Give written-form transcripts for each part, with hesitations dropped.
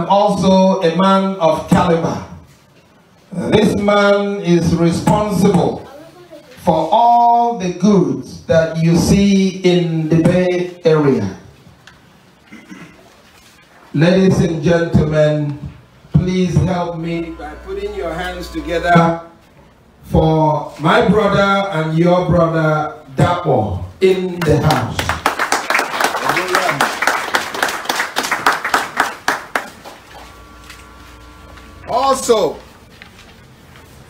and also a man of caliber. This man is responsible for all the goods that you see in the Bay Area. Ladies and gentlemen, please help me by putting your hands together for my brother and your brother Dapo in the house. Also,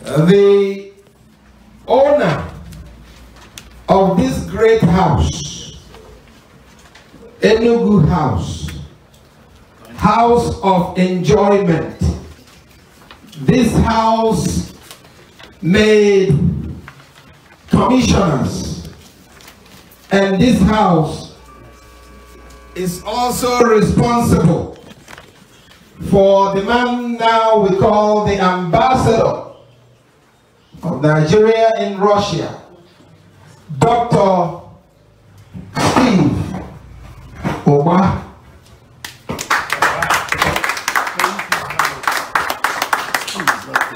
the owner of this great house, Enugu House, house of enjoyment. This house made commissioners, and this house is also responsible for the man now we call the ambassador of Nigeria in Russia, Dr. Steve Oba.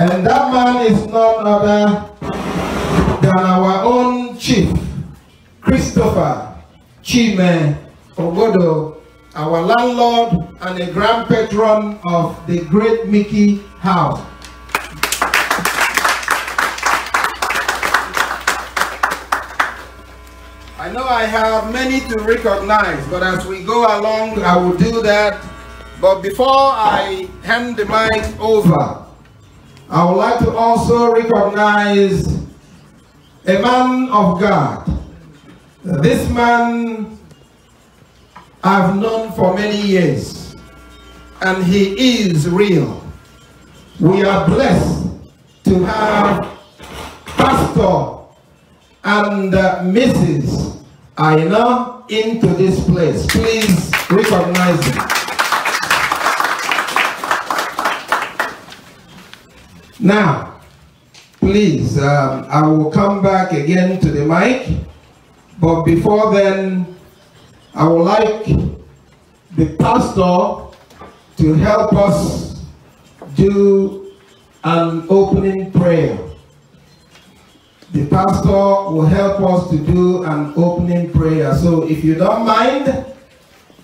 And that man is none other than our own chief, Christopher Chime Ogodo, our landlord and a grand patron of the Great Mickey House. I know I have many to recognize, but as we go along, I will do that. But before I hand the mic over, I would like to also recognize a man of God. This man I've known for many years, and he is real. We are blessed to have Pastor and Mrs. Aina into this place. Please recognize him. Now, please, I will come back again to the mic, but before then, I would like the pastor to help us do an opening prayer. The pastor will help us to do an opening prayer. So if you don't mind,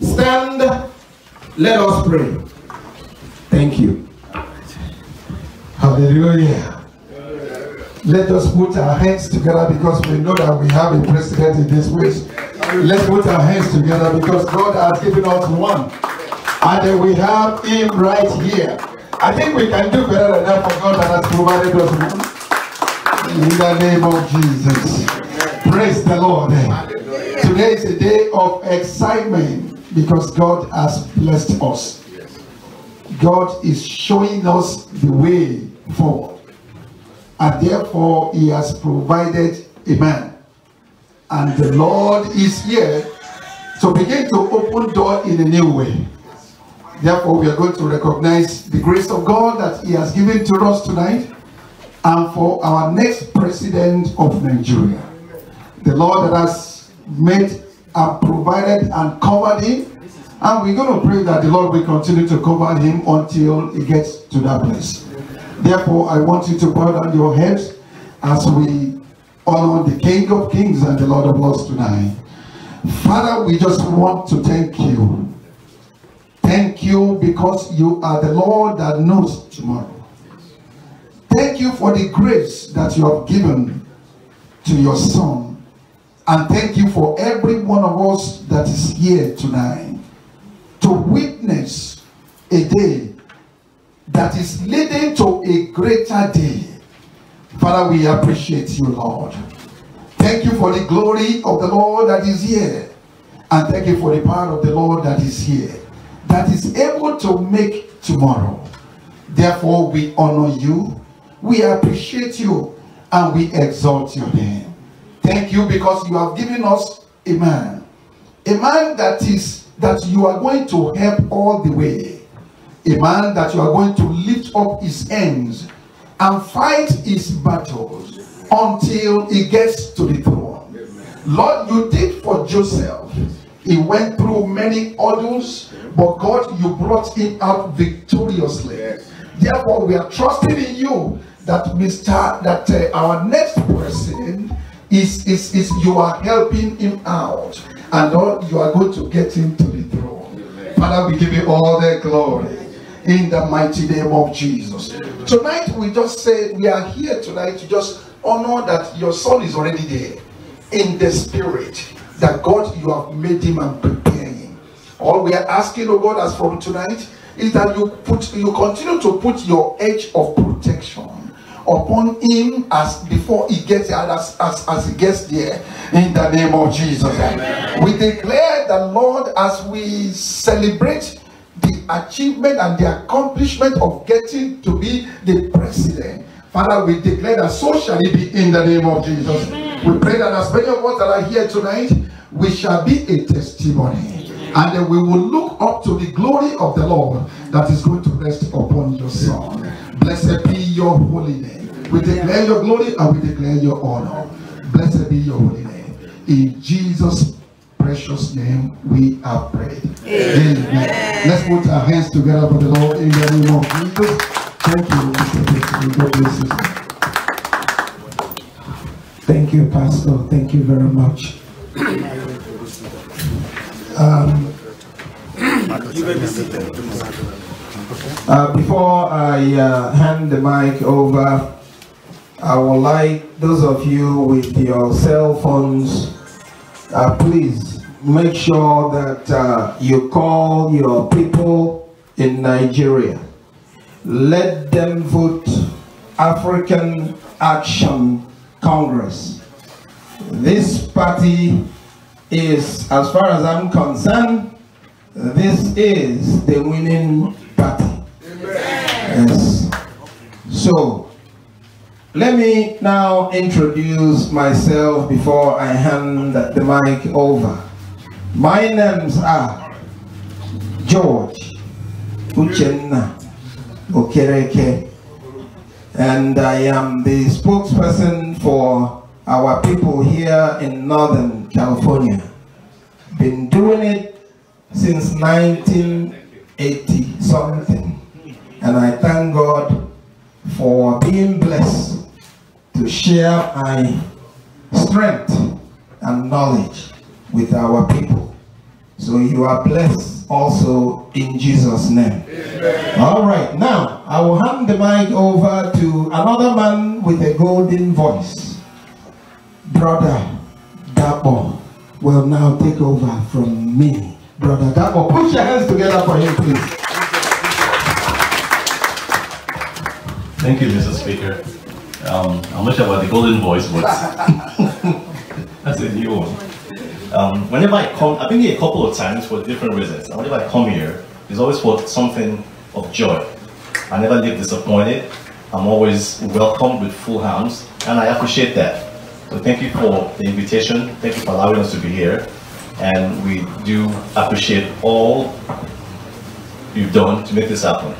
stand, let us pray. Thank you. Hallelujah. Let us put our hands together because we know that we have a president in this place. Let's put our hands together because God has given us one. And then we have him right here. I think we can do better than that for God that has provided us one. In the name of Jesus. Praise the Lord. Today is a day of excitement because God has blessed us. God is showing us the way forward. And therefore, he has provided a man. And the Lord is here to begin to open doors in a new way. Therefore, we are going to recognize the grace of God that he has given to us tonight. And for our next president of Nigeria, the Lord that has made and provided and covered him. And we're going to pray that the Lord will continue to cover him until he gets to that place. Therefore, I want you to bow down your heads as we honor the King of Kings and the Lord of Lords tonight. Father, we just want to thank you. Thank you because you are the Lord that knows tomorrow. Thank you for the grace that you have given to your Son. And thank you for every one of us that is here tonight to witness a day that is leading to a greater day. Father, we appreciate you, Lord. Thank you for the glory of the Lord that is here. And thank you for the power of the Lord that is here, that is able to make tomorrow. Therefore, we honor you, we appreciate you, and we exalt your name. Thank you because you have given us a man that you are going to help all the way, a man that you are going to lift up his hands and fight his battles until he gets to the throne. Lord, you did for Joseph. He went through many hurdles, but God, you brought him out victoriously. Yes. Therefore, we are trusting in you that our next person is you are helping him out, and Lord, you are going to get him to the throne. Amen. Father, we give you all the glory in the mighty name of Jesus. Tonight, we just say we are here tonight to just honor that your son is already there in the spirit, that God, you have made him and prepared him. All we are asking, oh God, as from tonight, is that you continue to put your edge of protection upon him as before he gets there, as he gets there, in the name of Jesus. Amen. We declare the Lord, as we celebrate the achievement and the accomplishment of getting to be the president, Father, we declare that so shall it be in the name of Jesus. Amen. We pray that as many of us that are here tonight, we shall be a testimony. And then we will look up to the glory of the Lord that is going to rest upon your son. Blessed be your holy name. We declare your glory and we declare your honor. Blessed be your holy name. In Jesus' precious name we have prayed. Amen. Amen. Let's put our hands together for the Lord in the name of Jesus. Thank you, Mr. God bless you. Thank you, Pastor. Thank you very much. Before I hand the mic over, I would like those of you with your cell phones, please make sure that you call your people in Nigeria. Let them vote African Action Congress. This party is, as far as I'm concerned, this is the winning party. Amen. Yes. So, let me now introduce myself before I hand the mic over. My names are George Uchenna Okereke, and I am the spokesperson for our people here in Northern California. Been doing it since 1980 something, and I thank God for being blessed to share my strength and knowledge with our people. So you are blessed also in Jesus' name. Amen. All right, now I will hand the mic over to another man with a golden voice. Brother Dabo will now take over from me. Brother Dabo, put your hands together for him, please. Thank you, Mr. Speaker. I'm not sure about the golden voice, but that's a new one. Whenever I come, I've been here a couple of times for different reasons. And whenever I come here, it's always for something of joy. I never leave disappointed. I'm always welcomed with full hands, and I appreciate that. So thank you for the invitation. Thank you for allowing us to be here. And we do appreciate all you've done to make this happen.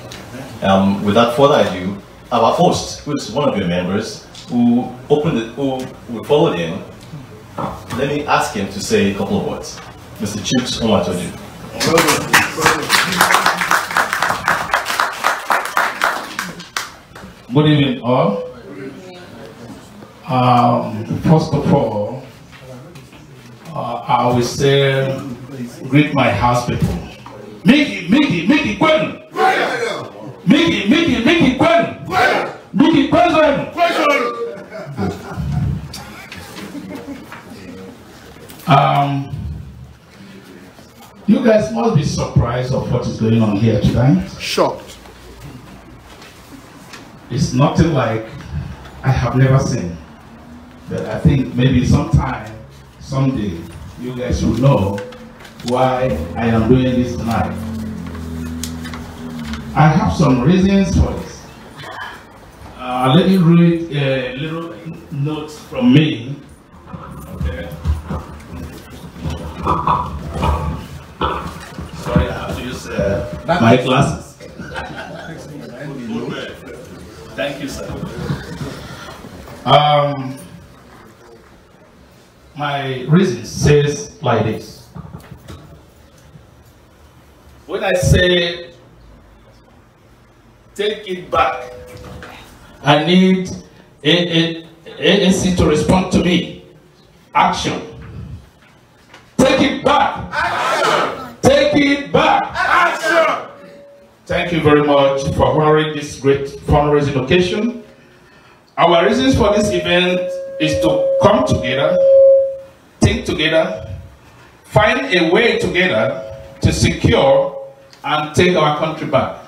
Without further ado, our host, who is one of your members, who we followed in, let me ask him to say a couple of words. Mr. Chuks Omatoju. Good evening, all. First of all, I will say, greet my house people. Mickey, Gwen! Mickey, Gwen! Mickey, Gwen! You guys must be surprised of what is going on here tonight. Shocked. It's nothing like I have never seen. But I think maybe sometime, someday, you guys will know why I am doing this tonight. I have some reasons for this. Let me read a little note from me. Okay. Sorry, I have to use my glasses. Thank you, sir. My reason says like this. I say, take it back, I need ANC to respond to me. Action. Take it back. Action. Take it back. Action. Thank you very much for honoring this great fundraising occasion. Our reasons for this event is to come together, think together, find a way together to secure and take our country back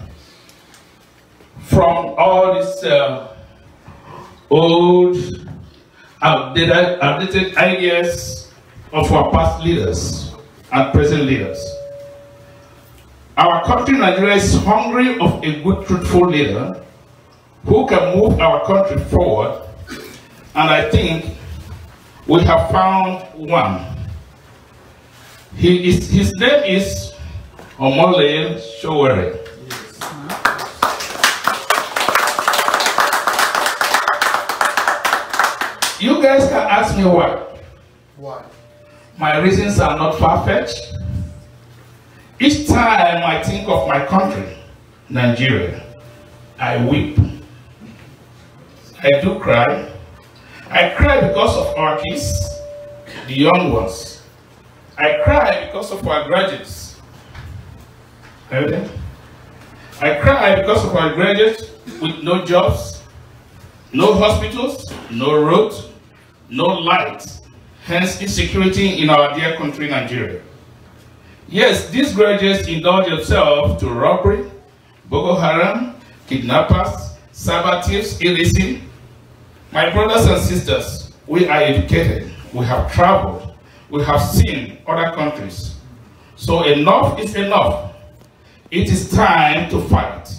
from all these old, outdated ideas of our past leaders and present leaders. Our country, Nigeria, is hungry of a good, truthful leader who can move our country forward, and I think we have found one. His name is Omoyele Sowore. You guys can ask me why. Why? My reasons are not far-fetched. Each time I think of my country, Nigeria, I weep. I do cry. I cry because of our kids, the young ones. I cry because of our graduates. I cry because of our graduates with no jobs, no hospitals, no roads, no lights, hence insecurity in our dear country, Nigeria. Yes, these graduates indulge themselves to robbery, Boko Haram, kidnappers, cyber thieves, illicit. My brothers and sisters, we are educated, we have traveled, we have seen other countries. So enough is enough. It is time to fight,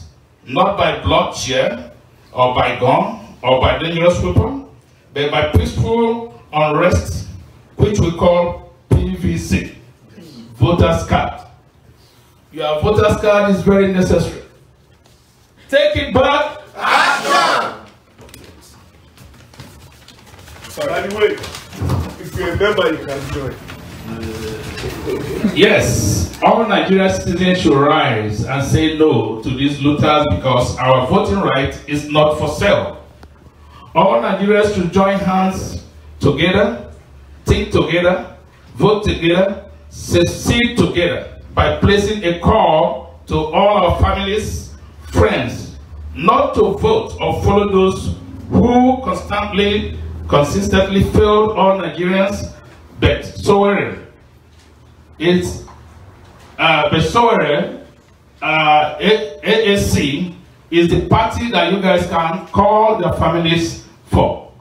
not by bloodshed, or by gun, or by dangerous weapon, but by peaceful unrest, which we call PVC, voter's card. Your voter's card is very necessary. Take it back. Action! By the way, if you're a member, you can join. Yes, all Nigerian citizens should rise and say no to these looters because our voting right is not for sale. All Nigerians should join hands together, think together, vote together, succeed together by placing a call to all our families, friends, not to vote or follow those who consistently failed all Nigerians, but Sowore. It's Sowore, AAC is the party that you guys can call your families for.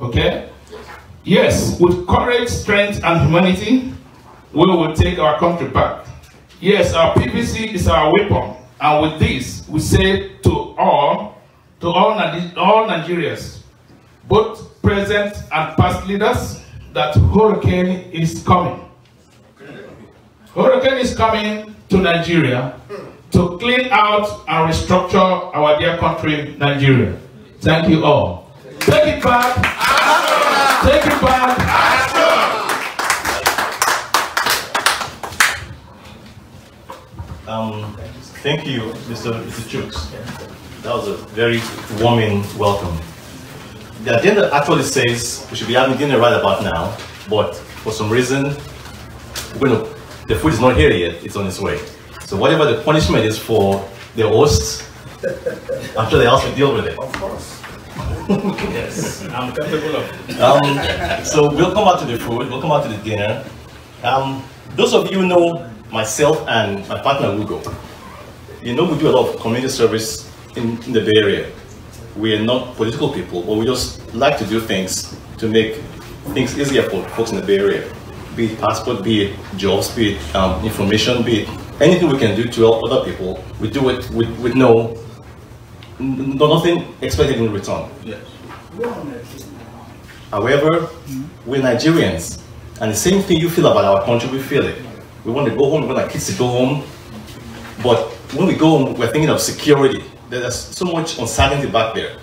Okay? Yes, with courage, strength, and humanity, we will take our country back. Yes, our PVC is our weapon, and with this, we say to all Nigerians, both present and past leaders, that hurricane is coming. Hurricane is coming to Nigeria to clean out and restructure our dear country, Nigeria. Thank you all. Take it back. Action. Take it back. Action. Thank you, Mr. Chooks. That was a very warming welcome. The agenda actually says we should be having dinner right about now, but for some reason, the food is not here yet, it's on its way. So whatever the punishment is for the hosts, I'm sure the house will deal with it. Of course. Yes, I'm capable of it. So we'll come out to the food, we'll come out to the dinner. Those of you who know myself and my partner Hugo, you know we do a lot of community service in the Bay Area. We are not political people, but we just like to do things to make things easier for folks in the Bay Area. Be it passport, be it jobs, be it information, be it anything we can do to help other people. We do it with nothing expected in return. Yes. However, we're Nigerians, and the same thing you feel about our country, we feel it. We want to go home, we want our kids to go home, but when we go home, we're thinking of security. There's so much uncertainty back there.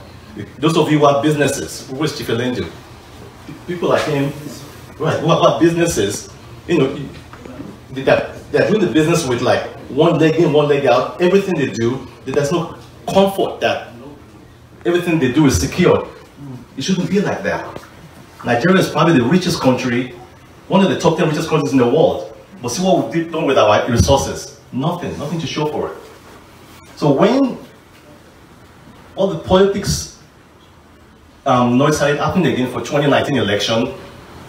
Those of you who have businesses, who is Chief Elendu? People like him, right, who have businesses, you know, they're doing the business with like one leg in, one leg out. Everything they do, there's no comfort that everything they do is secured. It shouldn't be like that. Nigeria is probably the richest country, one of the top 10 richest countries in the world. But see what we've done with our resources. Nothing to show for it. So when all the politics noise started happening again for 2019 election,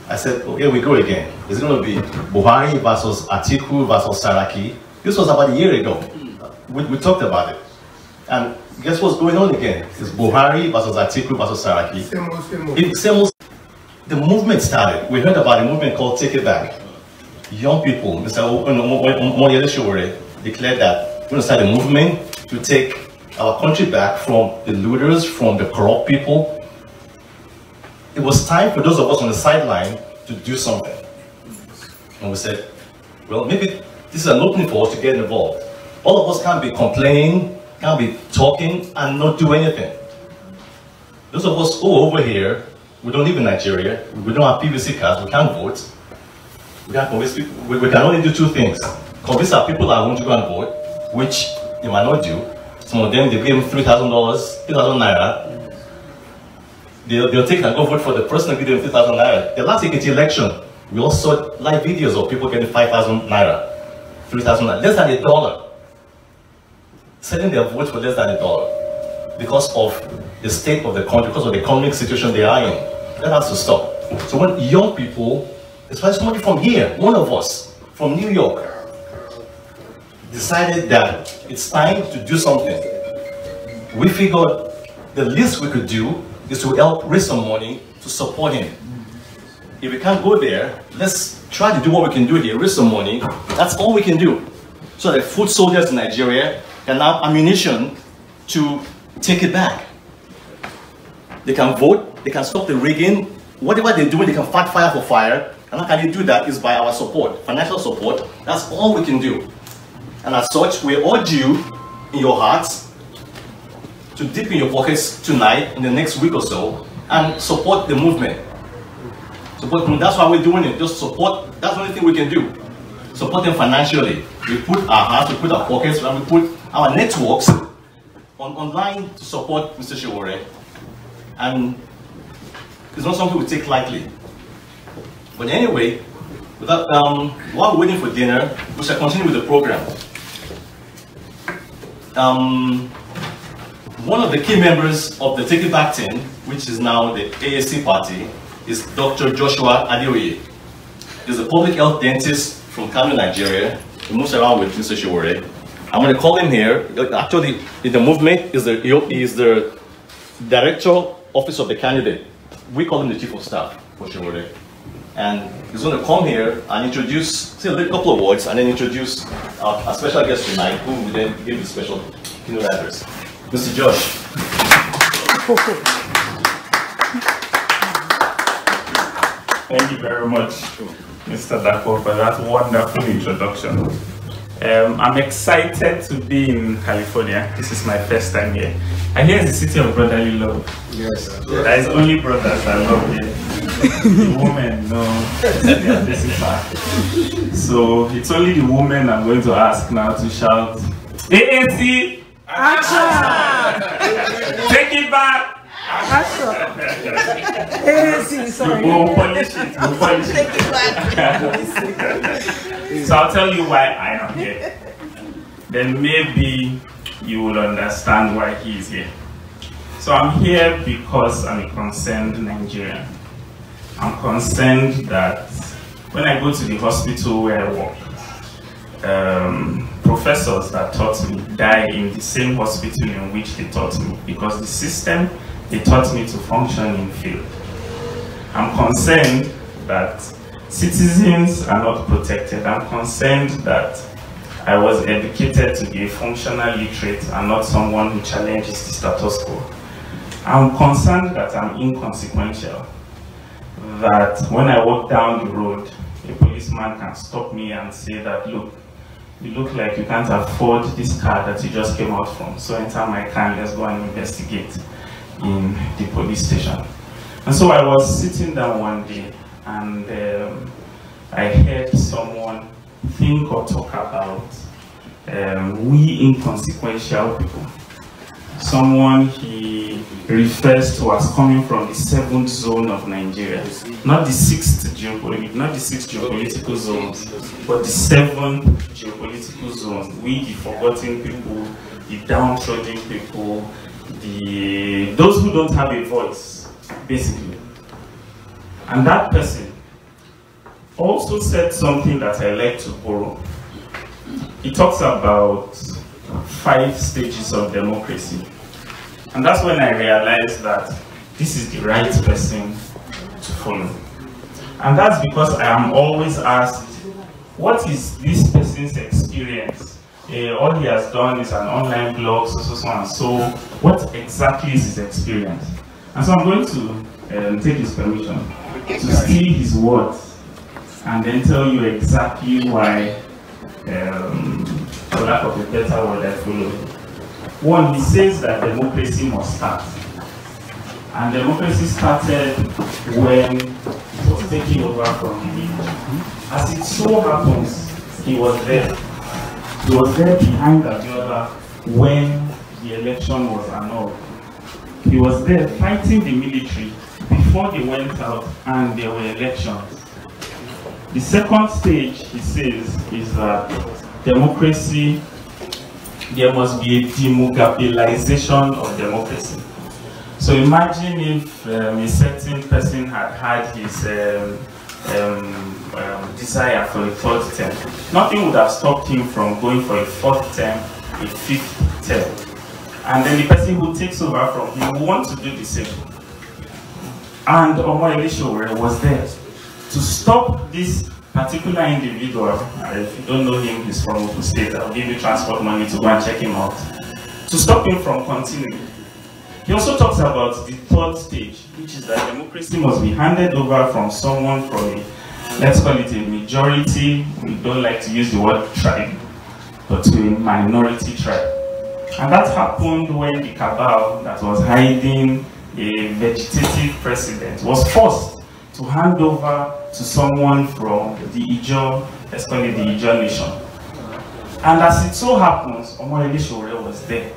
I said, oh, here we go again. It's going to be Buhari versus Atiku versus Saraki. This was about a year ago. We talked about it. And guess what's going on again? It's Buhari versus Atiku versus Saraki. Same. The movement started. We heard about a movement called Take It Back. Young people, Mr. Omoyele Sowore, declared that we're going to start a movement to take our country back from the looters, from the corrupt people. It was time for those of us on the sideline to do something. And we said, well, maybe this is an opening for us to get involved. All of us can't be complaining, can't be talking, and not do anything. Those of us who are over here, we don't live in Nigeria, we don't have PVC cards, we can't vote. We can't convince people. We can only do two things. Convince our people that want to go and vote, which they might not do. Some of them, they give them $3,000, 3,000 naira. They'll take and go vote for the person and give them 3,000 naira. The last election, we all saw live videos of people getting 5,000 naira, 3,000 naira, less than $1. Selling their vote for less than $1 because of the state of the country, because of the economic situation they are in. That has to stop. So when young people, especially somebody from here, one of us from New York, decided that it's time to do something, we figured the least we could do is to help raise some money to support him. If we can't go there, let's try to do what we can do here, raise some money. That's all we can do. So that foot soldiers in Nigeria can have ammunition to take it back. They can vote, they can stop the rigging, whatever they're doing, they can fight fire for fire. And how can you do that is by our support, financial support. That's all we can do. And as such, we urge you in your hearts to dip in your pockets tonight, in the next week or so, and support the movement. That's why we're doing it. Just support. That's the only thing we can do. Support them financially. We put our hearts, we put our pockets, and we put our networks online to support Mr. Sowore. And it's not something we take lightly. But anyway, without, while we're waiting for dinner, we shall continue with the program. One of the key members of the Take It Back team, which is now the AAC party, is Dr. Joshua Adeoye. He's a public health dentist from Kano, Nigeria. He moves around with Mr. Sowore. I'm going to call him here. Actually, in the movement, he is the director office of the candidate. We call him the chief of staff for Sowore. And he's going to come here and introduce, say a couple of words, and then introduce our special guest tonight, who will then give the special keynote address. Mr. Josh. Thank you very much, Mr. Dapo, for that wonderful introduction. I'm excited to be in California. This is my first time here. And here is the city of brotherly love. Yes. There is only brothers I love here. The women, no, this is her. So it's only the women I'm going to ask now to shout, AAC, action! Take it back! Action! AAC, sorry. We'll polish it, we'll polish it. So I'll tell you why I am here. Then maybe you will understand why he is here. So I'm here because I'm a concerned Nigerian. I'm concerned that when I go to the hospital where I work, professors that taught me die in the same hospital in which they taught me, because the system they taught me to function in failed. I'm concerned that citizens are not protected. I'm concerned that I was educated to be a functional literate and not someone who challenges the status quo. I'm concerned that I'm inconsequential. That when I walk down the road, a policeman can stop me and say that, look, you look like you can't afford this car that you just came out from, so enter my car and let's go and investigate in the police station. And so I was sitting down one day and I heard someone think or talk about we inconsequential people. Someone he refers to as coming from the 7th zone of Nigeria, not the 6th geopolitical zone, but the 7th geopolitical zone. We, the forgotten people, the downtrodden people, those who don't have a voice, basically. And that person also said something that I like to borrow. He talks about 5 stages of democracy. And that's when I realized that this is the right person to follow. And that's because I am always asked, what is this person's experience? All he has done is an online blog, so and so. What exactly is his experience? And so I'm going to take his permission to steal his words and then tell you exactly why, for lack of a better word, I follow. One, he says that democracy must start. And democracy started when it was taking over from the village. As it so happens, he was there. He was there behind Abiola when the election was annulled. He was there fighting the military before they went out and there were elections. The second stage, he says, is that democracy, there must be a demobilization of democracy. So imagine if a certain person had his desire for a 3rd term. Nothing would have stopped him from going for a 4th term, a 5th term. And then the person who takes over from him will want to do the same. And Omoyele Sowore was there to stop this particular individual. If you don't know him, he's from Oakland State. I'll give you transport money to go and check him out. To stop him from continuing. He also talks about the 3rd stage, which is that democracy must be handed over from someone from a, let's call it a majority, we don't like to use the word tribe, but to a minority tribe. And that happened when the cabal that was hiding a vegetative president was forced to hand over to someone from the Ijaw, let's call it the Ijaw nation. And as it so happens, Omoyele Sowore was there.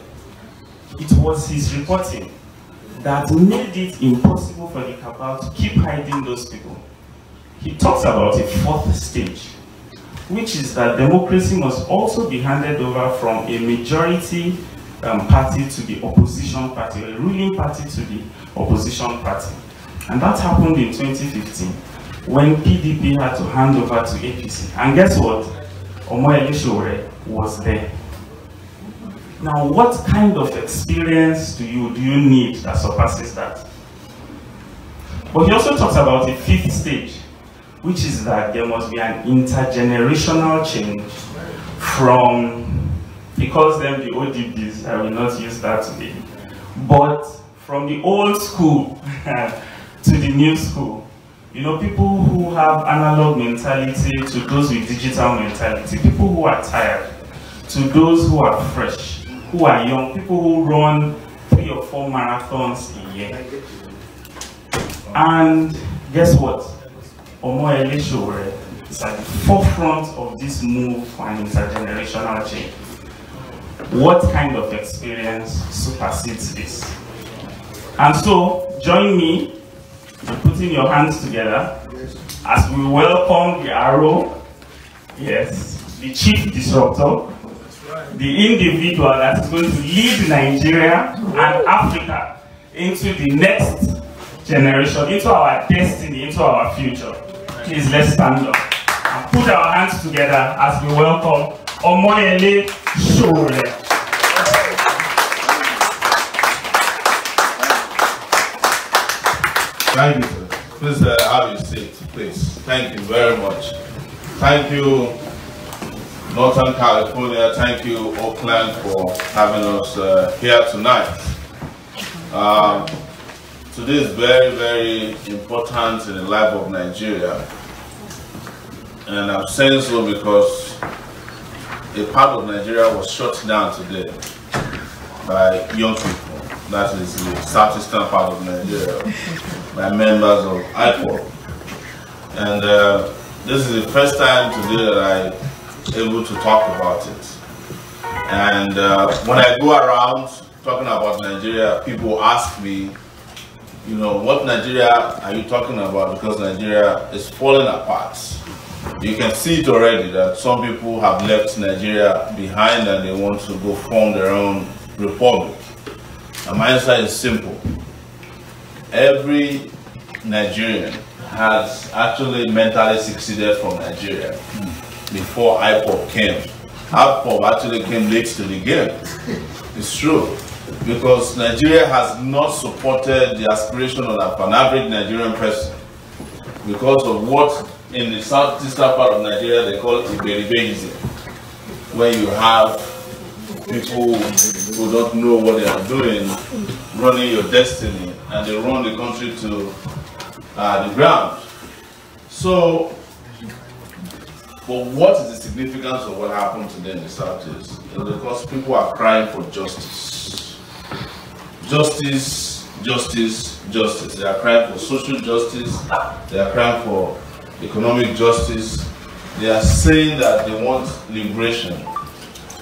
It was his reporting that made it impossible for the cabal to keep hiding those people. He talks about a 4th stage, which is that democracy must also be handed over from a majority party to the opposition party, a ruling party to the opposition party. And that happened in 2015 when PDP had to hand over to APC. And guess what? Omoyele Sowore was there. Now, what kind of experience do you need that surpasses that? But he also talks about a 5th stage, which is that there must be an intergenerational change from, he calls them the ODBs, I will not use that today, but from the old school to the new school. You know, people who have analog mentality to those with digital mentality, people who are tired to those who are fresh, who are young, people who run 3 or 4 marathons a year. And guess what? Omoyele Sowore is at the forefront of this move for an intergenerational change. What kind of experience supersedes this? And so, join me in putting your hands together as we welcome the arrow, yes, the chief disruptor, the individual that is going to lead Nigeria and Africa into the next generation, into our destiny, into our future. Please, let's stand up and put our hands together as we welcome Omoyele Sowore. Thank you, sir. Please have your seat, please. Thank you very much. Thank you, Northern California. Thank you, Oakland, for having us here tonight. Today is very, very important in the life of Nigeria. And I'm saying so because a part of Nigeria was shut down today by young people. That is the southeastern part of Nigeria, by members of IPOB. And this is the first time today that I able to talk about it. And when I go around talking about Nigeria, people ask me, you know, what Nigeria are you talking about? Because Nigeria is falling apart. You can see it already that some people have left Nigeria behind and they want to go form their own republic. And my answer is simple. Every Nigerian has actually mentally succeeded from Nigeria before IPOB came. IPOB actually came late to the game. It's true. Because Nigeria has not supported the aspiration of an average Nigerian person because of what in the southeastern part of Nigeria they call Iberibeism, where you have people who don't know what they are doing running your destiny, and they run the country to the ground. So, but what is the significance of what happened today in the southeast? It's because people are crying for justice. Justice, justice, justice. They are crying for social justice. They are crying for economic justice. They are saying that they want liberation.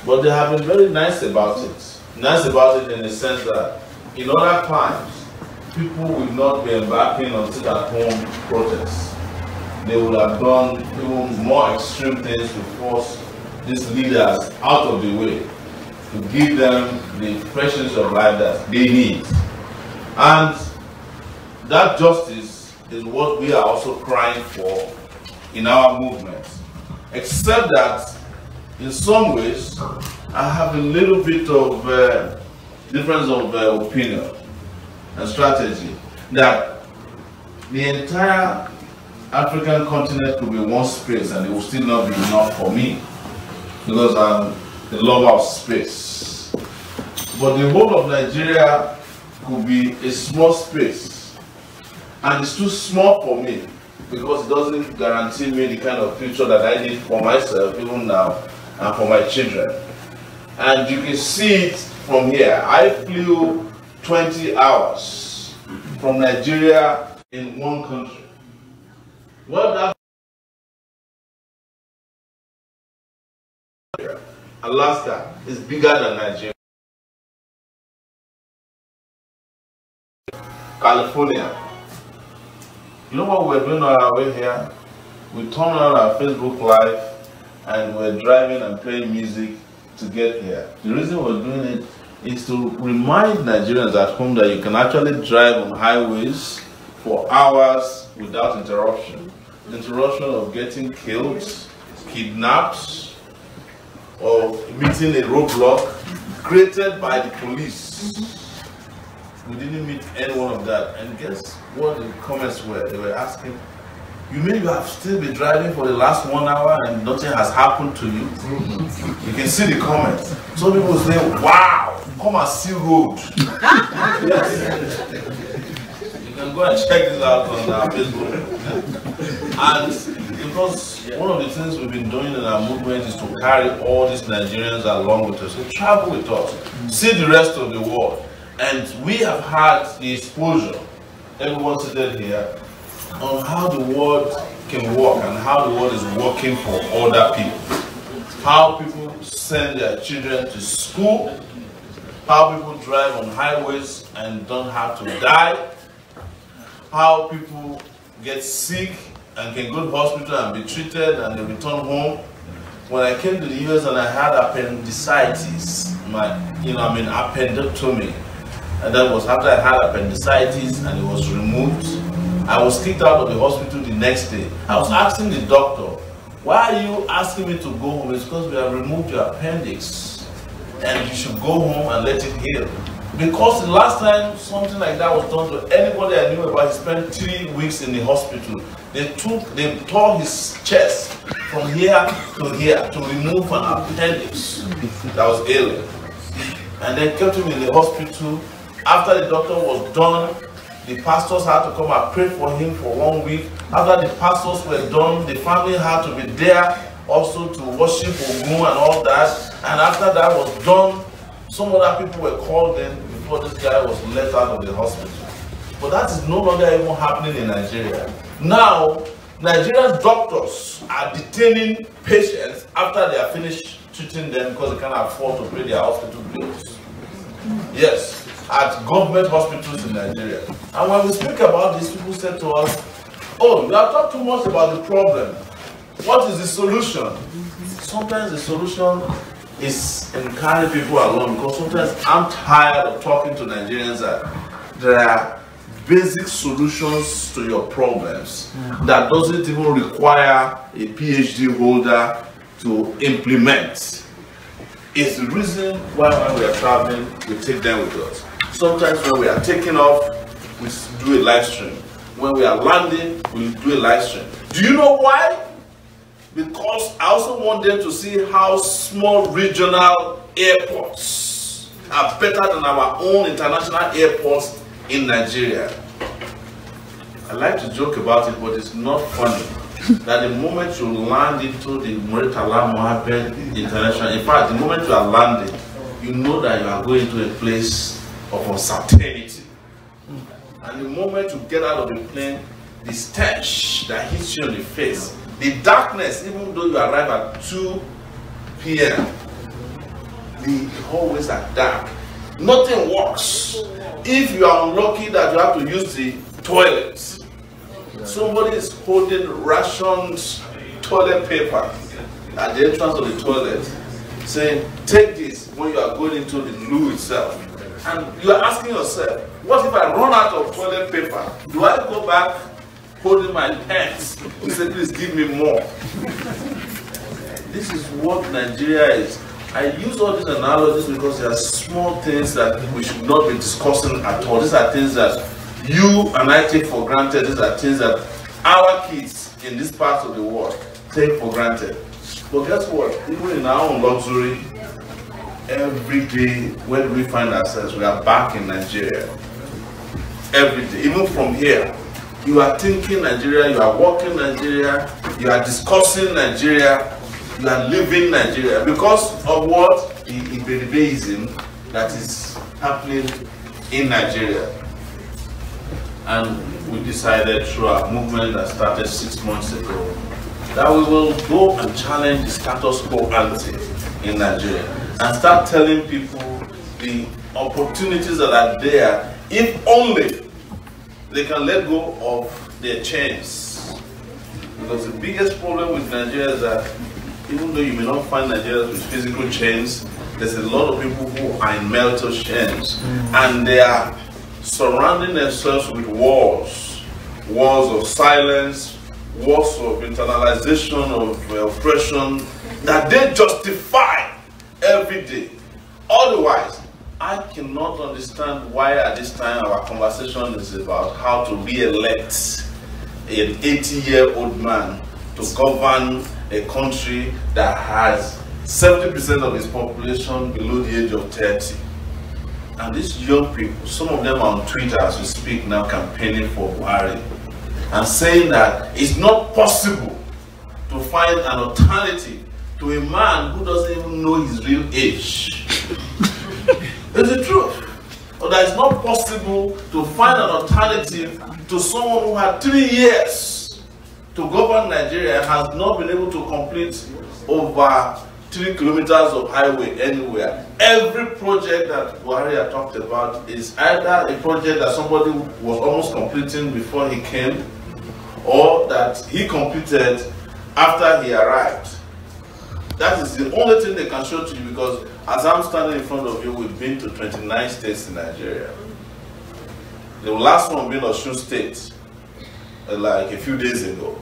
But they have been very nice about it. Nice about it in the sense that in other times, people will not be embarking on sit-at-home protests. They would have done even more extreme things to force these leaders out of the way, to give them the freshness of life that they need. And that justice is what we are also crying for in our movement. Except that in some ways, I have a little bit of difference of opinion and strategy that the entire African continent could be one space and it will still not be enough for me because I'm the lover of space. But the whole of Nigeria could be a small space, and it's too small for me because it doesn't guarantee me the kind of future that I need for myself even now and for my children. And you can see it from here. I flew 20 hours from Nigeria in one country. What that Alaska is bigger than Nigeria. California. You know what we're doing on our way here? We turn on our Facebook Live and we're driving and playing music to get here. The reason we're doing it is to remind Nigerians at home that you can actually drive on highways for hours without interruption. The interruption of getting killed, kidnapped, or meeting a roadblock created by the police. We didn't meet any one of that. And guess what the comments were? They were asking, you mean you have still been driving for the last 1 hour and nothing has happened to you? You can see the comments. Some people say, wow, come and see road. Yes. You can go and check this out on our Facebook. And because one of the things we've been doing in our movement is to carry all these Nigerians along with us, to travel with us, see the rest of the world. And we have had the exposure, everyone seated here, on how the world can work and how the world is working for other people. How people send their children to school, how people drive on highways and don't have to die, how people get sick and can go to hospital and be treated and they return home. When I came to the US and I had appendicitis, appendectomy, and that was after I had appendicitis and it was removed, I was kicked out of the hospital the next day. I was asking the doctor, why are you asking me to go home? It's because we have removed your appendix and you should go home and let it heal. Because the last time something like that was done to anybody I knew about, he spent 3 weeks in the hospital. They tore his chest from here to here to remove an appendix that was ailing. And then kept him in the hospital. After the doctor was done, the pastors had to come and pray for him for 1 week. After the pastors were done, the family had to be there also to worship Ogun and all that. And after that was done, some other people were called in before this guy was let out of the hospital. But that is no longer even happening in Nigeria. Now, Nigerian doctors are detaining patients after they are finished treating them because they cannot afford to pay their hospital bills. Yes, at government hospitals in Nigeria. And when we speak about this, people say to us, oh, you have talked too much about the problem. What is the solution? Sometimes the solution is in carrying people along, because sometimes I'm tired of talking to Nigerians that there are basic solutions to your problems that doesn't even require a PhD holder to implement. It's the reason why when we are traveling, we take them with us. Sometimes when we are taking off, we do a live stream. When we are landing, we do a live stream. Do you know why? Because I also want them to see how small regional airports are better than our own international airports in Nigeria. I like to joke about it, but it's not funny. That the moment you land into the Muritala Mohammed International, in fact, the moment you are landing, you know that you are going to a place of uncertainty. And the moment you get out of the plane, the stench that hits you in the face, the darkness, even though you arrive at 2 p.m., the hallways are dark. Nothing works. If you are unlucky that you have to use the toilets, somebody is holding rationed toilet paper at the entrance of the toilet, saying, take this when you are going into the loo itself. And you are asking yourself, what if I run out of toilet paper? Do I go back holding my pants to say, please give me more? This is what Nigeria is. I use all these analogies because there are small things that we should not be discussing at all. These are things that you and I take for granted. These are things that our kids in this part of the world take for granted. But guess what? Even in our own luxury, every day, where do we find ourselves? We are back in Nigeria. Every day. Even from here, you are thinking Nigeria, you are walking Nigeria, you are discussing Nigeria, you are living Nigeria. Because of what? The Iberibeism that is happening in Nigeria. And we decided through our movement that started 6 months ago that we will go and challenge the status quo ante in Nigeria and start telling people the opportunities that are there if only they can let go of their chains. Because the biggest problem with Nigeria is that even though you may not find Nigerians with physical chains, there's a lot of people who are in mental chains, and they are surrounding themselves with walls of silence, walls of internalization of oppression that they justify every day. Otherwise, I cannot understand why at this time our conversation is about how to re-elect an 80-year-old man to govern a country that has 70% of its population below the age of 30. And these young people, some of them are on Twitter as we speak now, campaigning for Buhari and saying that it's not possible to find an alternative to a man who doesn't even know his real age. It's the truth. Or that it's not possible to find an alternative to someone who had 3 years to govern Nigeria and has not been able to complete over 3 kilometers of highway anywhere. Every project that Buhari had talked about is either a project that somebody was almost completing before he came, or that he completed after he arrived. That is the only thing they can show to you, because as I'm standing in front of you, we've been to 29 states in Nigeria. The last one being Osun State, like a few days ago.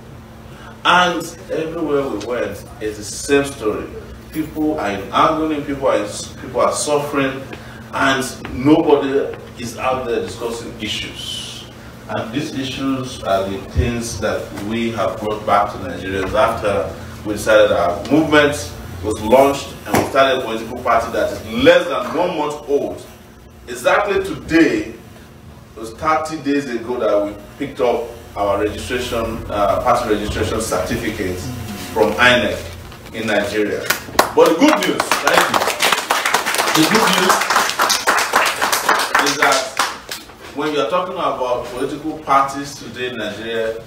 And everywhere we went, it's the same story. People are in agony, people are suffering, and nobody is out there discussing issues. And these issues are the things that we have brought back to Nigerians after we decided our movement was launched and we started a political party that is less than 1 month old. Exactly today, it was 30 days ago that we picked up our registration, party registration certificate from INEC in Nigeria. But the good news, thank you. The good news is that when you are talking about political parties today in Nigeria,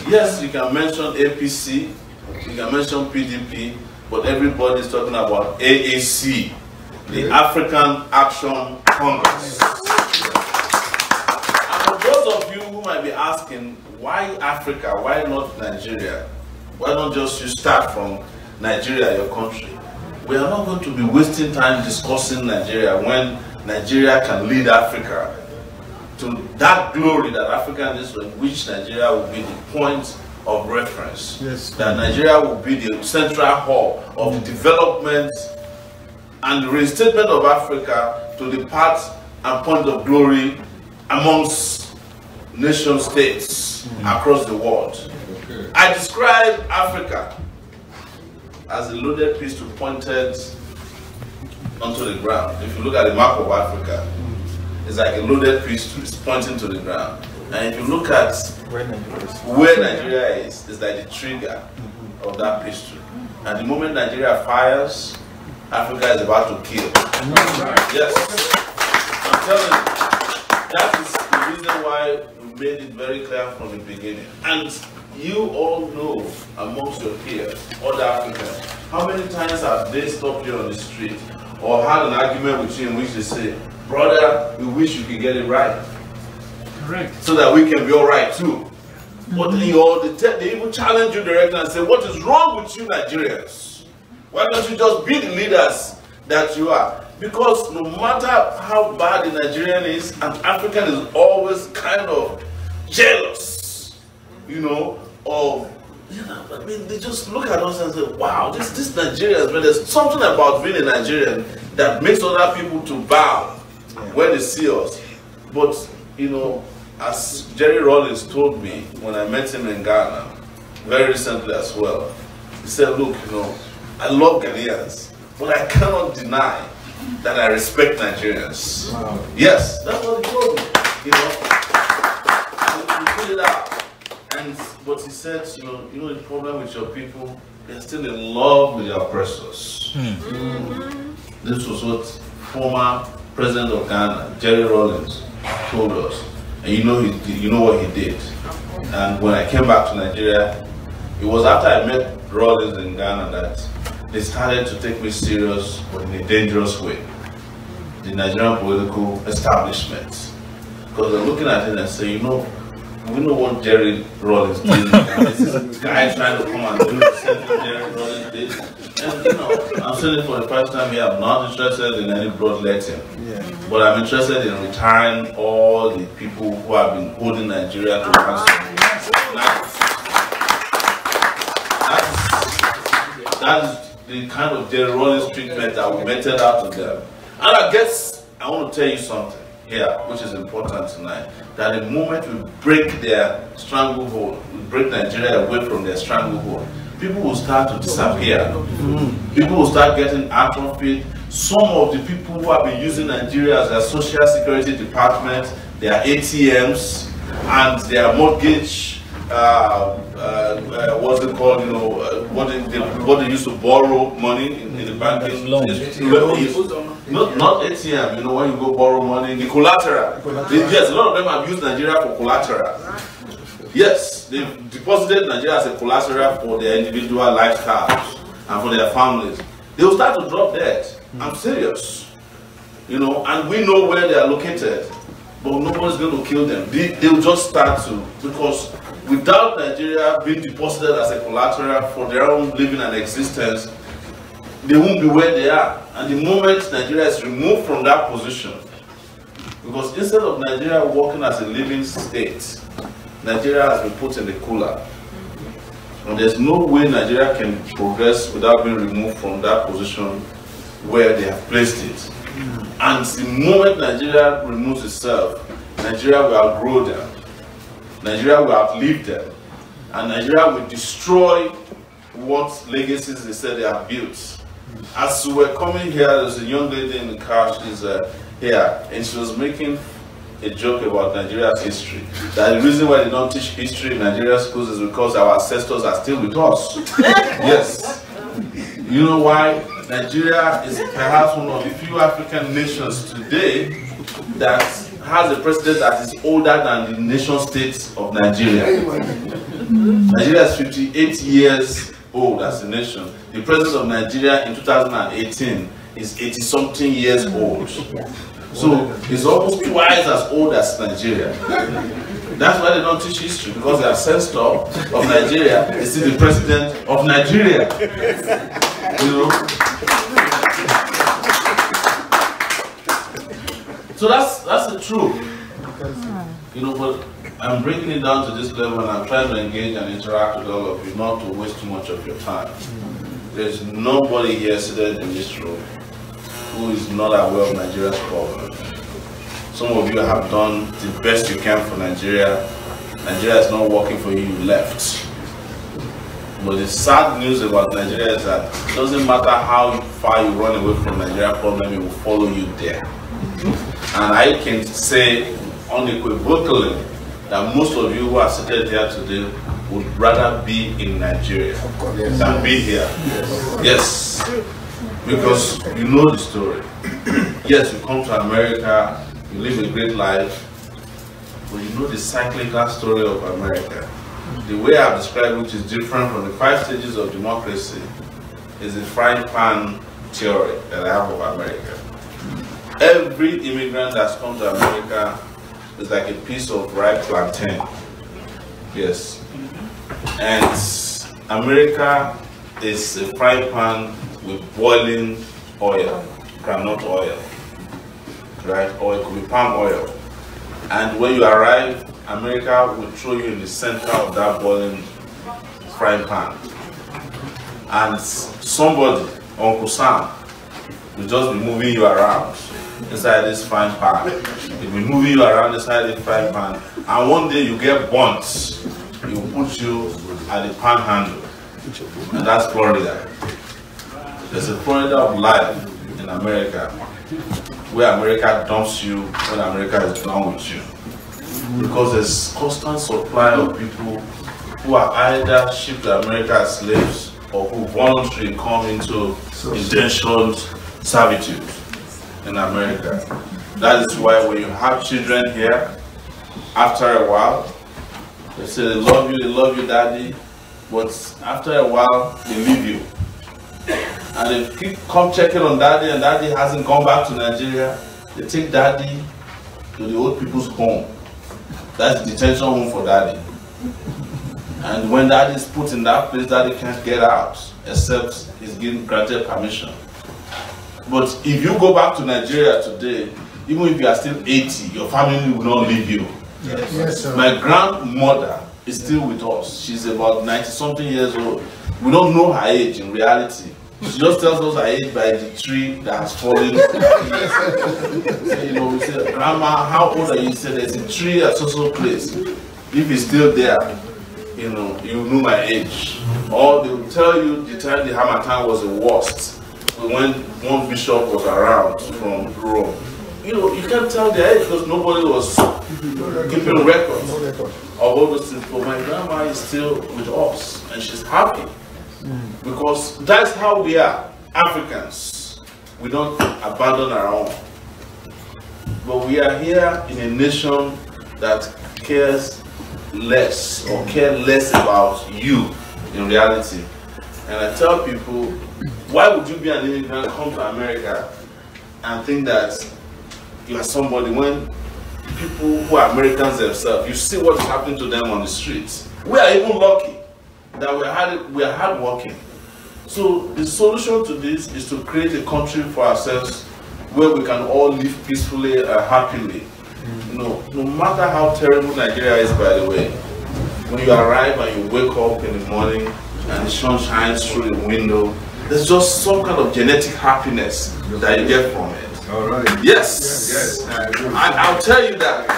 Yes, you can mention APC, you can mention PDP, but everybody is talking about AAC, the African Action Congress. And for those of you who might be asking, why Africa, why not Nigeria? Why not just you start from Nigeria, your country? We are not going to be wasting time discussing Nigeria when Nigeria can lead Africa to that glory that Africa needs, in which Nigeria will be the point of reference. Yes. That Nigeria will be the central hub of the development and the reinstatement of Africa to the path and point of glory amongst nation states across the world. Okay. I describe Africa as a loaded pistol pointed onto the ground. If you look at the map of Africa, it's like a loaded pistol pointing to the ground. And if you look at where Nigeria is, it's like the trigger of that pistol. And the moment Nigeria fires, Africa is about to kill. Yes. I'm telling you, that is the reason why we made it very clear from the beginning. And you all know amongst your peers, other Africans, how many times have they stopped you on the street or had an argument with you in which they say, brother, we wish you could get it right. Correct. So that we can be all right too. But they even challenge you directly and say, what is wrong with you Nigerians? Why don't you just be the leaders that you are? Because no matter how bad the Nigerian is, an African is always kind of jealous, you know, of, you know, I mean, they just look at us and say, wow, this Nigerians, but there's something about being a Nigerian that makes other people to bow when they see us. But, you know, as Jerry Rawlings told me when I met him in Ghana, very recently as well, he said, look, you know, I love Ghanaians, but I cannot deny that I respect Nigerians. Wow. Yes, that's what he told me, you know. And he put it out. But he said, you know the problem with your people, they're still in love with their oppressors. This was what former President of Ghana, Jerry Rawlings, told us. And you know what he did. And when I came back to Nigeria, it was after I met Rawlings in Ghana that they started to take me serious, but in a dangerous way. The Nigerian political establishment. Because they're looking at it and say, you know, we know what Jerry Rawlings did. This is a guy trying to come and do the same thing Jerry Rawlings did. And you know, I'm saying it for the first time here, I'm not interested in any bloodletting. But I'm interested in retiring all the people who have been holding Nigeria to ransom. That is the kind of Jerry Rawlings treatment that we meted out to them. And I guess I want to tell you something here, which is important tonight. That the moment we break their stranglehold, we break Nigeria away from their stranglehold, people will start to disappear. People will start getting atrophied. Some of the people who have been using Nigeria as their social security department, their ATMs, and their mortgage, what's it called, you know, what they used to borrow money in the banking. Not ATM, you know, when you go borrow money, the collateral. Yes, a lot of them have used Nigeria for collateral. Yes, they've deposited Nigeria as a collateral for their individual lifestyles and for their families. They will start to drop debt. I'm serious. You know, and we know where they are located, but nobody's going to kill them. They'll just start to, because without Nigeria being deposited as a collateral for their own living and existence, they won't be where they are. And the moment Nigeria is removed from that position, because instead of Nigeria working as a living state, Nigeria has been put in the cooler. And there's no way Nigeria can progress without being removed from that position where they have placed it. And the moment Nigeria removes itself, Nigeria will outgrow them. Nigeria will outlive them. And Nigeria will destroy what legacies they said they have built. As we were coming here, there's a young lady in the car, she's here, and she was making a joke about Nigeria's history. That the reason why they don't teach history in Nigerian schools is because our ancestors are still with us. Yes. You know why? Nigeria is perhaps one of the few African nations today that has a president that is older than the nation states of Nigeria. Nigeria is 58 years old as a nation. The president of Nigeria in 2018 is 80-something years old. So it's almost twice as old as Nigeria. That's why they don't teach history, because the ancestor of Nigeria is still the president of Nigeria. You know? So that's the truth. You know, but I'm breaking it down to this level, and I'm trying to engage and interact with all of you, not to waste too much of your time. There's nobody here seated in this room who is not aware of Nigeria's problem. Some of you have done the best you can for Nigeria. Nigeria is not working for you, you left. But the sad news about Nigeria is that it doesn't matter how far you run away from Nigeria problem, it will follow you there. And I can say unequivocally that most of you who are seated here today would rather be in Nigeria than be here. Yes. Because you know the story. Yes, you come to America, you live a great life, but you know the cyclical story of America. The way I've described, which is different from the 5 stages of democracy, is the frying pan theory that I have of America. Every immigrant that's come to America is like a piece of ripe plantain. Yes. And America is a frying pan with boiling oil, groundnut oil, right? Or it could be palm oil. And when you arrive, America will throw you in the center of that boiling frying pan. And somebody, Uncle Sam, will just be moving you around inside this frying pan. He'll be moving you around inside this frying pan. And one day you get burnt. He will put you at the panhandle. And that's Florida. There's a Florida of life in America, where America dumps you when America is done with you. Because there's constant supply of people who are either shipped to America as slaves or who voluntarily come into indentured servitude in America. That is why when you have children here, after a while, they say they love you, daddy, but after a while, they leave you. And they keep come checking on daddy, and daddy hasn't gone back to Nigeria. They take daddy to the old people's home. That's the detention home for daddy. And when daddy is put in that place, daddy can't get out, except he's given granted permission. But if you go back to Nigeria today, even if you are still 80, your family will not leave you. Yes. Yes, sir. My grandmother is still with us. She's about 90-something years old. We don't know her age in reality. She just tells us her age by the tree that has fallen. So, you know, we say, Grandma, how old are you? She said, there's a tree at so place. If it's still there, you know my age. Or they will tell you the time the Harmattan was the worst, when one bishop was around from Rome. You know, you can't tell their age because nobody was keeping records of all those things. But my grandma is still with us, and she's happy. Because that's how we are, Africans. We don't abandon our own. But we are here in a nation that cares less or care less about you in reality. And I tell people, why would you be an immigrant, come to America and think that you are somebody when people who are Americans themselves, you see what's happening to them on the streets. We are even lucky that we are hardworking. So the solution to this is to create a country for ourselves where we can all live peacefully and happily. You know, no matter how terrible Nigeria is, by the way, when you arrive and you wake up in the morning and the sun shines through the window, there's just some kind of genetic happiness that you get from it. All right. Yes. Yes. I'll tell you that.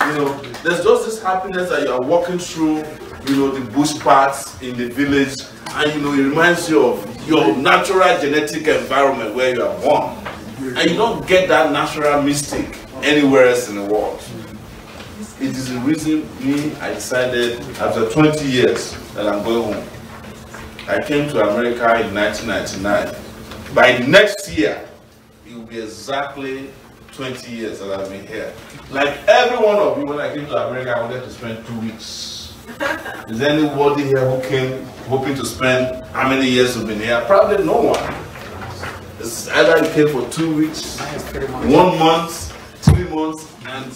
You know, there's just this happiness that you are walking through, you know, the bush paths in the village, and you know, it reminds you of your natural genetic environment where you are born. And you don't get that natural mystic anywhere else in the world. It is the reason I decided after 20 years that I'm going home. I came to America in 1999. By next year, it will be exactly 20 years that I've been here. Like every one of you, when I came to America, I wanted to spend 2 weeks. Is there anybody here who came hoping to spend how many years you've been here? Probably no one. It's either you came for 2 weeks, 1 month, 3 months, and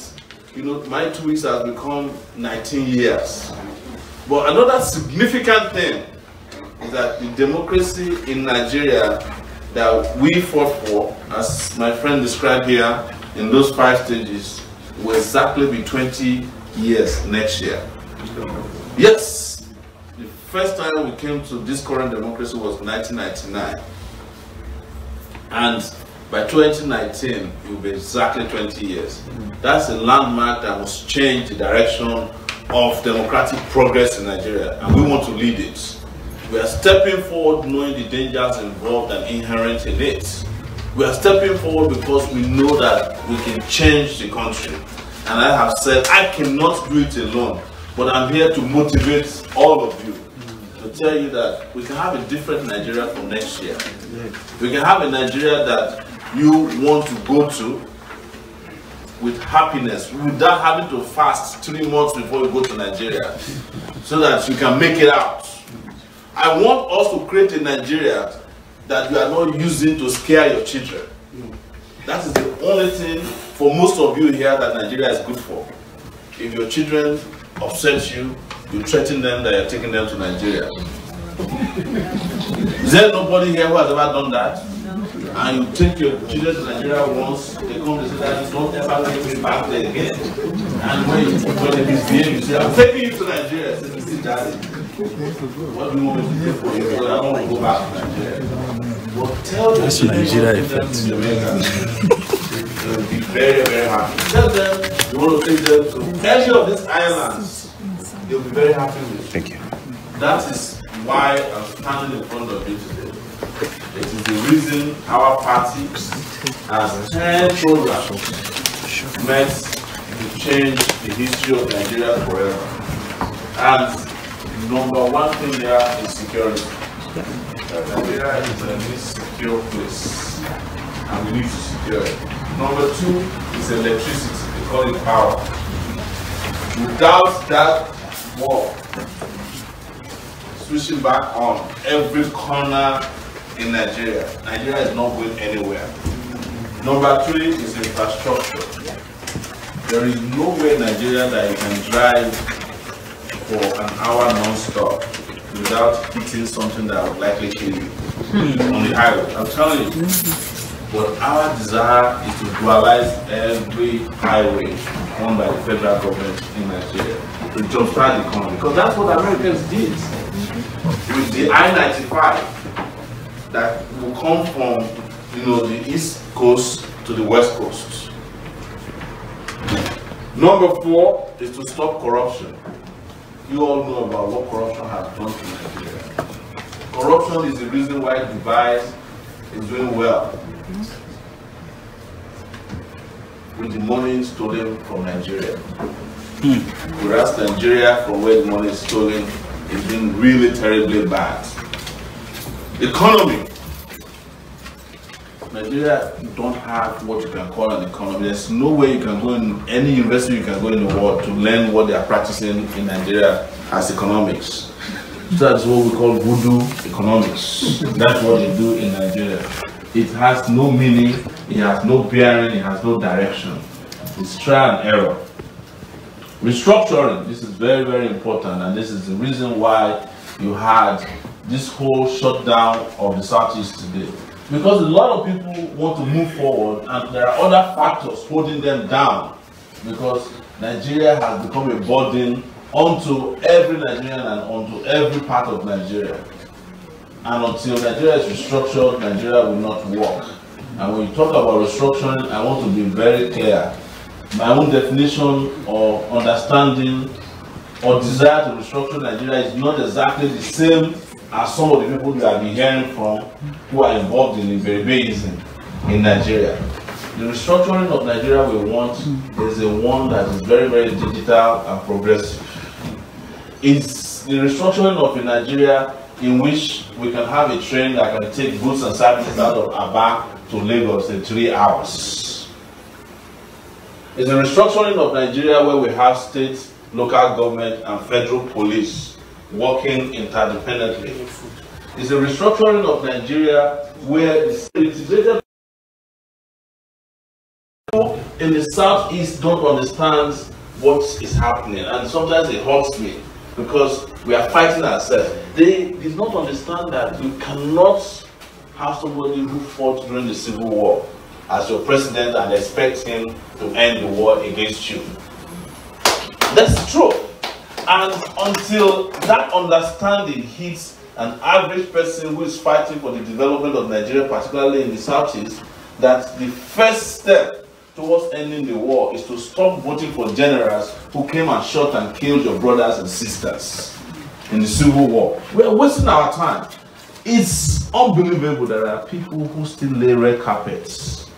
you know, my 2 weeks has become 19 years. But another significant thing is that the democracy in Nigeria that we fought for, as my friend described here, in those 5 stages, will exactly be 20 years next year. Yes, the first time we came to this current democracy was 1999. And by 2019, it will be exactly 20 years. That's a landmark that must change the direction of democratic progress in Nigeria, and we want to lead it. We are stepping forward knowing the dangers involved and inherent in it. We are stepping forward because we know that we can change the country. And I have said, I cannot do it alone, but I'm here to motivate all of you, to tell you that we can have a different Nigeria for next year. We can have a Nigeria that you want to go to with happiness, without having to fast 3 months before you go to Nigeria, so that you can make it out. I want us to create a Nigeria that you are not using to scare your children. That is the only thing for most of you here that Nigeria is good for. If your children upset you, you threaten them that you're taking them to Nigeria. Is there nobody here who has ever done that? And you take your children to Nigeria once, they come to say that don't ever take me back there again. And when they misbehave, you say, I'm taking you to Nigeria. I say, you see, Daddy, what do you want me to do for you? Because I don't want to go back to Nigeria. But tell them to Nigeria effect. They'll be very, very happy. Tell them you want to take them to any of these islands. They'll be very happy with you. Thank you. That is why I'm standing in front of you today. It is the reason our party has 10 programs meant to change the history of Nigeria forever. And number one thing there is security. Nigeria is an insecure place, and we need to secure it. Number 2 is electricity. They call it power. Without that wall switching back on every corner in Nigeria, Nigeria is not going anywhere. Number 3 is infrastructure. There is no way in Nigeria that you can drive for an hour non-stop without hitting something that would likely kill you on the highway. I'm telling you. But our desire is to dualize every highway owned by the federal government in Nigeria to jumpstart the economy. Because that's what Americans did with the I-95 that will come from, you know, the East Coast to the West Coast. Number 4 is to stop corruption. You all know about what corruption has done to Nigeria. Corruption is the reason why Dubai is doing well with the money stolen from Nigeria. Whereas Nigeria, from where the money is stolen, is doing really terribly bad. Economy. Nigeria don't have what you can call an economy. There's no way you can go in any university you can go in the world to learn what they are practicing in Nigeria as economics. So that's what we call voodoo economics. That's what they do in Nigeria. It has no meaning, it has no bearing, it has no direction. It's trial and error. Restructuring, this is very, very important, and this is the reason why you had this whole shutdown of the Southeast today. Because a lot of people want to move forward, and there are other factors holding them down. Because Nigeria has become a burden onto every Nigerian and onto every part of Nigeria. And until Nigeria is restructured, Nigeria will not work. And when you talk about restructuring, I want to be very clear. My own definition or understanding or desire to restructure Nigeria is not exactly the same as some of the people you have been hearing from who are involved in imperialism in Nigeria. The restructuring of Nigeria we want is the one that is very, very digital and progressive. It's the restructuring of a Nigeria in which we can have a train that can take goods and services out of Aba to Lagos in 3 hours. It's a restructuring of Nigeria where we have states local government, and federal police working interdependently. It's a restructuring of Nigeria where the integrated people in the southeast don't understand what is happening, and sometimes it hurts me because we are fighting ourselves. They did not understand that you cannot have somebody who fought during the Civil War as your president and expect him to end the war against you. That's true. And until that understanding hits an average person who is fighting for the development of Nigeria, particularly in the southeast, that the first step towards ending the war is to stop voting for generals who came and shot and killed your brothers and sisters in the Civil War. We are wasting our time. It's unbelievable that there are people who still lay red carpets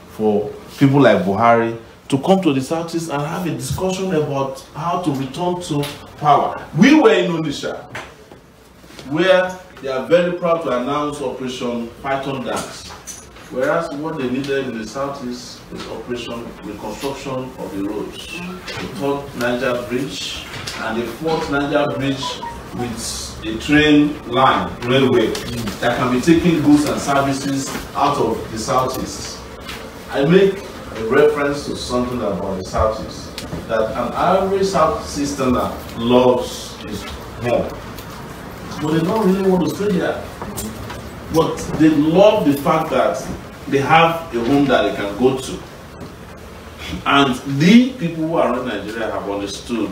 for people like Buhari to come to the southeast and have a discussion about how to return to power. We were in Onitsha, where they are very proud to announce Operation Python Dance, whereas what they needed in the southeast is Operation Reconstruction of the roads. The third Niger Bridge and the fourth Niger Bridge with a train line, railway, that can be taking goods and services out of the southeast. I make a reference to something about the southeast, that an average southeasterner loves his home, but they don't really want to stay there. But they love the fact that they have a home that they can go to. And the people who are in Nigeria have understood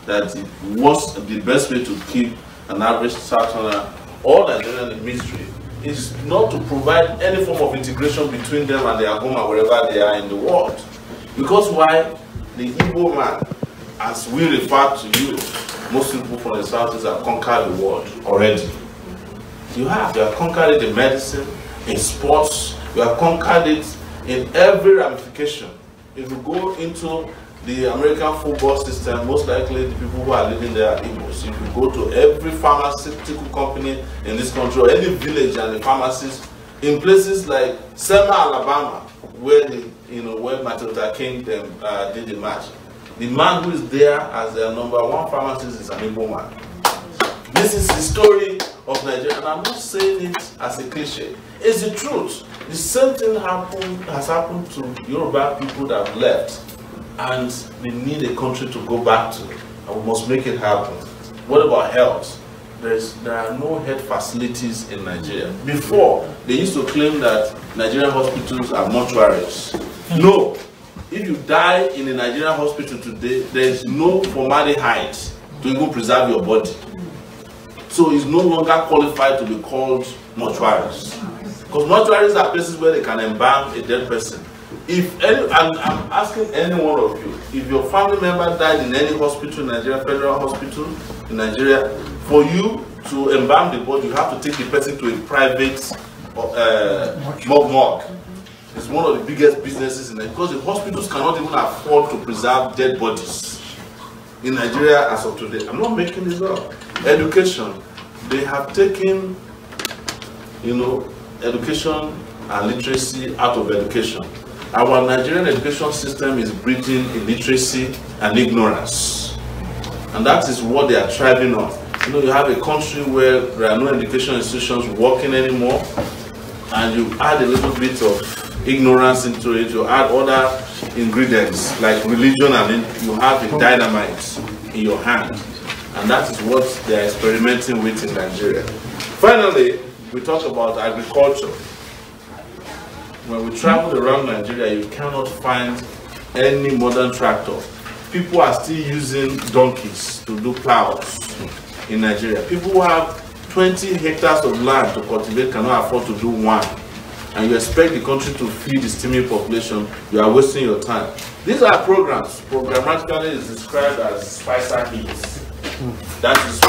that what's the best way to keep an average Southerner or Nigerian in misery is not to provide any form of integration between them and their home or wherever they are in the world. Because why? The Igbo man, as we refer to you, most people from the Southeast have conquered the world already. You have conquered it in medicine, in sports, you have conquered it in every ramification. If you go into the American football system, most likely the people who are living there are Igbos. If you go to every pharmaceutical company in this country, or any village and the pharmacies, in places like Selma, Alabama, where where Martin Luther King did the march, the man who is there as their #1 pharmacist is an Igbo man. This is the story of Nigeria, and I'm not saying it as a cliche. It's the truth. The same thing has happened to Yoruba people that have left, and we need a country to go back to, and we must make it happen. What about health? There are no health facilities in Nigeria. Before, they used to claim that Nigerian hospitals are mortuaries. No. If you die in a Nigerian hospital today, there is no formaldehyde to even preserve your body. So it's no longer qualified to be called mortuaries. Because mortuaries are places where they can embalm a dead person. I'm asking any one of you, if your family member died in any hospital in Nigeria, federal hospital in Nigeria, for you to embalm the body, you have to take the person to a private morgue. It's one of the biggest businesses in Nigeria, because the hospitals cannot even afford to preserve dead bodies in Nigeria as of today. I'm not making this up. Education, they have taken, education and literacy out of education. Our Nigerian education system is breeding illiteracy and ignorance, and that is what they are thriving on. You have a country where there are no education institutions working anymore, and you add a little bit of ignorance into it, you add other ingredients like religion, and then you have a dynamite in your hand, and that is what they are experimenting with in Nigeria. Finally, we talk about agriculture. When we travel around Nigeria, you cannot find any modern tractor. People are still using donkeys to do plows in Nigeria. People who have 20 hectares of land to cultivate cannot afford to do one. And you expect the country to feed the steaming population, you are wasting your time. These are programs. Programmatically is described as Spicer Heats. That is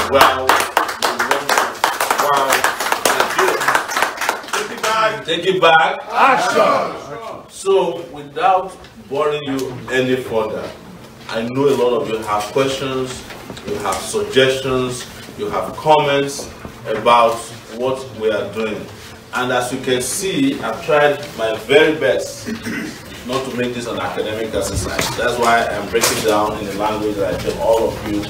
take it back. Action. So without boring you any further, I know a lot of you have questions, you have suggestions, you have comments about what we are doing. And as you can see, I've tried my very best not to make this an academic exercise. That's why I'm breaking down in a language that I think all of you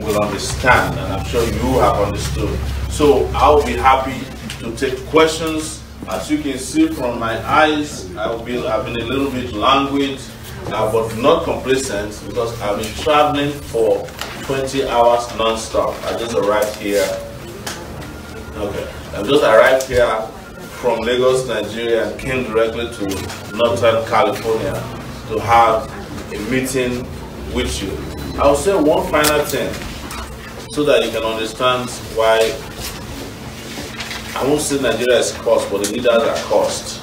will understand, and I'm sure you have understood. So I'll be happy to take questions. As you can see from my eyes, I've been a little bit languid, but not complacent, because I've been traveling for 20 hours non-stop. I just arrived here. Okay, I've just arrived here from Lagos, Nigeria, and came directly to Northern California to have a meeting with you. I'll say one final thing so that you can understand why I won't say Nigeria is cursed, but the leaders are cursed.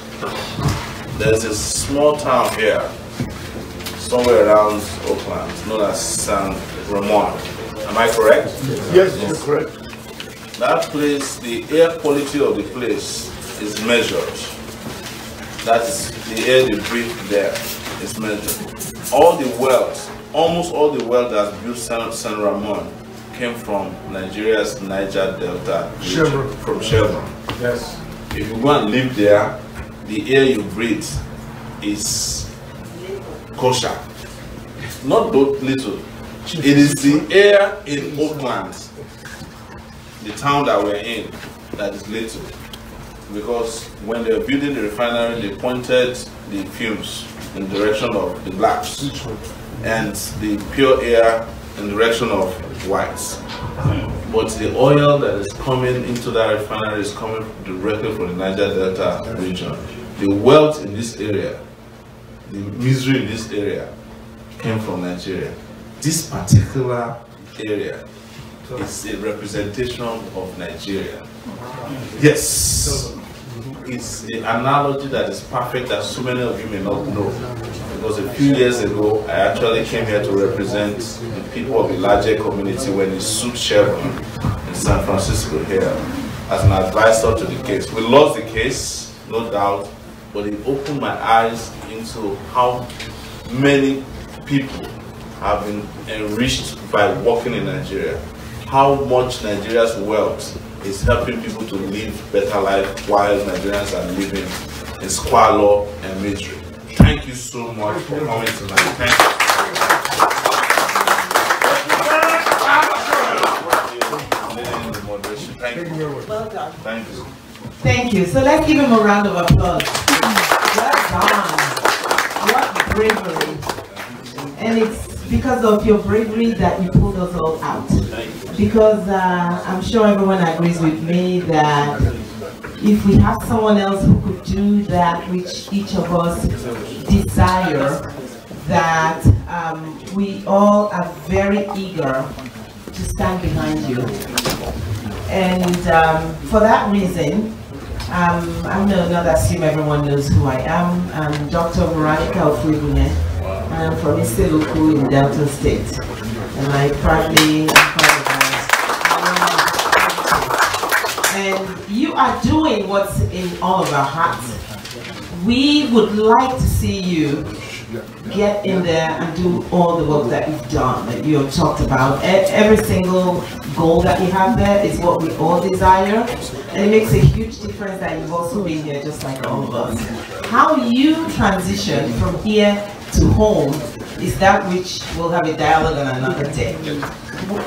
There's a small town here, somewhere around Oakland, known as San Ramon. Am I correct? Yes, you're correct. That place, the air quality of the place is measured. That's the air they breathe there is measured. All the wealth, almost all the wealth that's built San Ramon came from Nigeria's Niger Delta region, from Chevron. Yes. If you go and live there, the air you breathe is kosher. Not little. It is the air in Oakland, the town that we're in, that is little. Because when they were building the refinery, they pointed the fumes in the direction of the blacks and the pure air in the direction of whites. But the oil that is coming into that refinery is coming directly from the Niger Delta region. The wealth in this area, the misery in this area, came from Nigeria. This particular area is a representation of Nigeria. Yes, it's an analogy that is perfect that so many of you may not know. Because a few years ago, I actually came here to represent the people of the larger community when they sued Chevron in San Francisco here as an advisor to the case. We lost the case, no doubt, but it opened my eyes into how many people have been enriched by working in Nigeria. How much Nigeria's wealth is helping people to live better life while Nigerians are living in squalor and misery. Thank you so much for coming tonight. Thank you. Thank you. Well done. Thank you. Thank you. So let's give him a round of applause. Well done. What bravery. And it's because of your bravery that you pulled us all out. Because I'm sure everyone agrees with me that if we have someone else who could do that which each of us desire, that we all are very eager to stand behind you. And for that reason, I'm not assume everyone knows who I am. I'm Dr. Veronica Ofwebune. I'm from Iseluku in Delta State. And I proudly am part of that. And you are doing what's in all of our hearts. We would like to see you get in there and do all the work that you've done, that you have talked about. Every single goal that you have there is what we all desire. And it makes a huge difference that you've also been here just like all of us. How you transition from here to home is that which we'll have a dialogue on another day.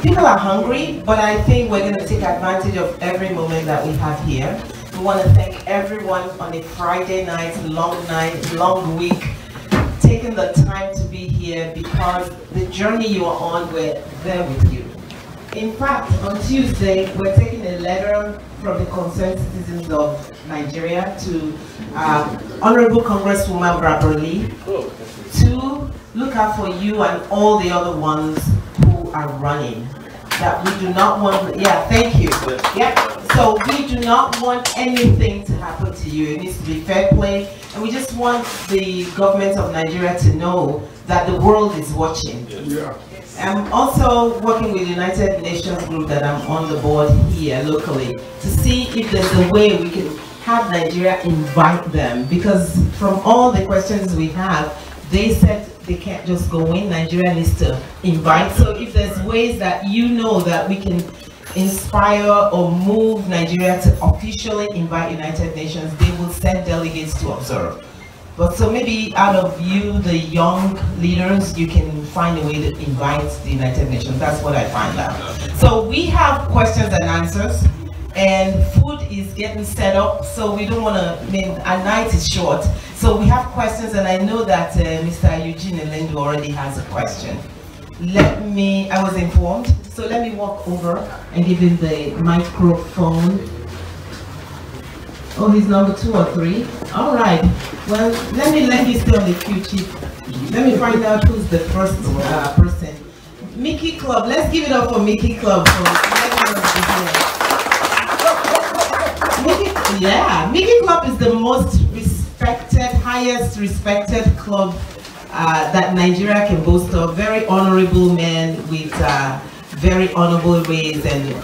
People are hungry, but I think we're going to take advantage of every moment that we have here. We want to thank everyone on a Friday night, long week, taking the time to be here because the journey you are on, we're there with you. In fact, on Tuesday, we're taking a letter from the concerned citizens of Nigeria to Honorable Congresswoman Barbara Lee to look out for you and all the other ones who are running. That we do not want, yeah, thank you. Yeah, so we do not want anything to happen to you. It needs to be fair play. And we just want the government of Nigeria to know that the world is watching. Yeah. I'm also working with the United Nations group that I'm on the board here locally to see if there's a way we can have Nigeria invite them, because from all the questions we have, they said they can't just go in. Nigeria needs to invite. So if there's ways that you know that we can inspire or move Nigeria to officially invite United Nations, they will send delegates to observe. But so maybe out of you, the young leaders, you can find a way to invite the United Nations. That's what I find out. So we have questions and answers, and food is getting set up, so we don't want to, I mean, our night is short. So we have questions, and I know that Mr. Eugene Elendu already has a question. I was informed, so let me walk over and give him the microphone. Oh, he's number 2 or 3. All right. Well, let you stay on the queue, Chief. Let me find out who's the first person. Mickey Club. Let's give it up for Mickey Club. Mickey Club is the most respected, highest respected club that Nigeria can boast of. Very honorable men with very honorable ways, and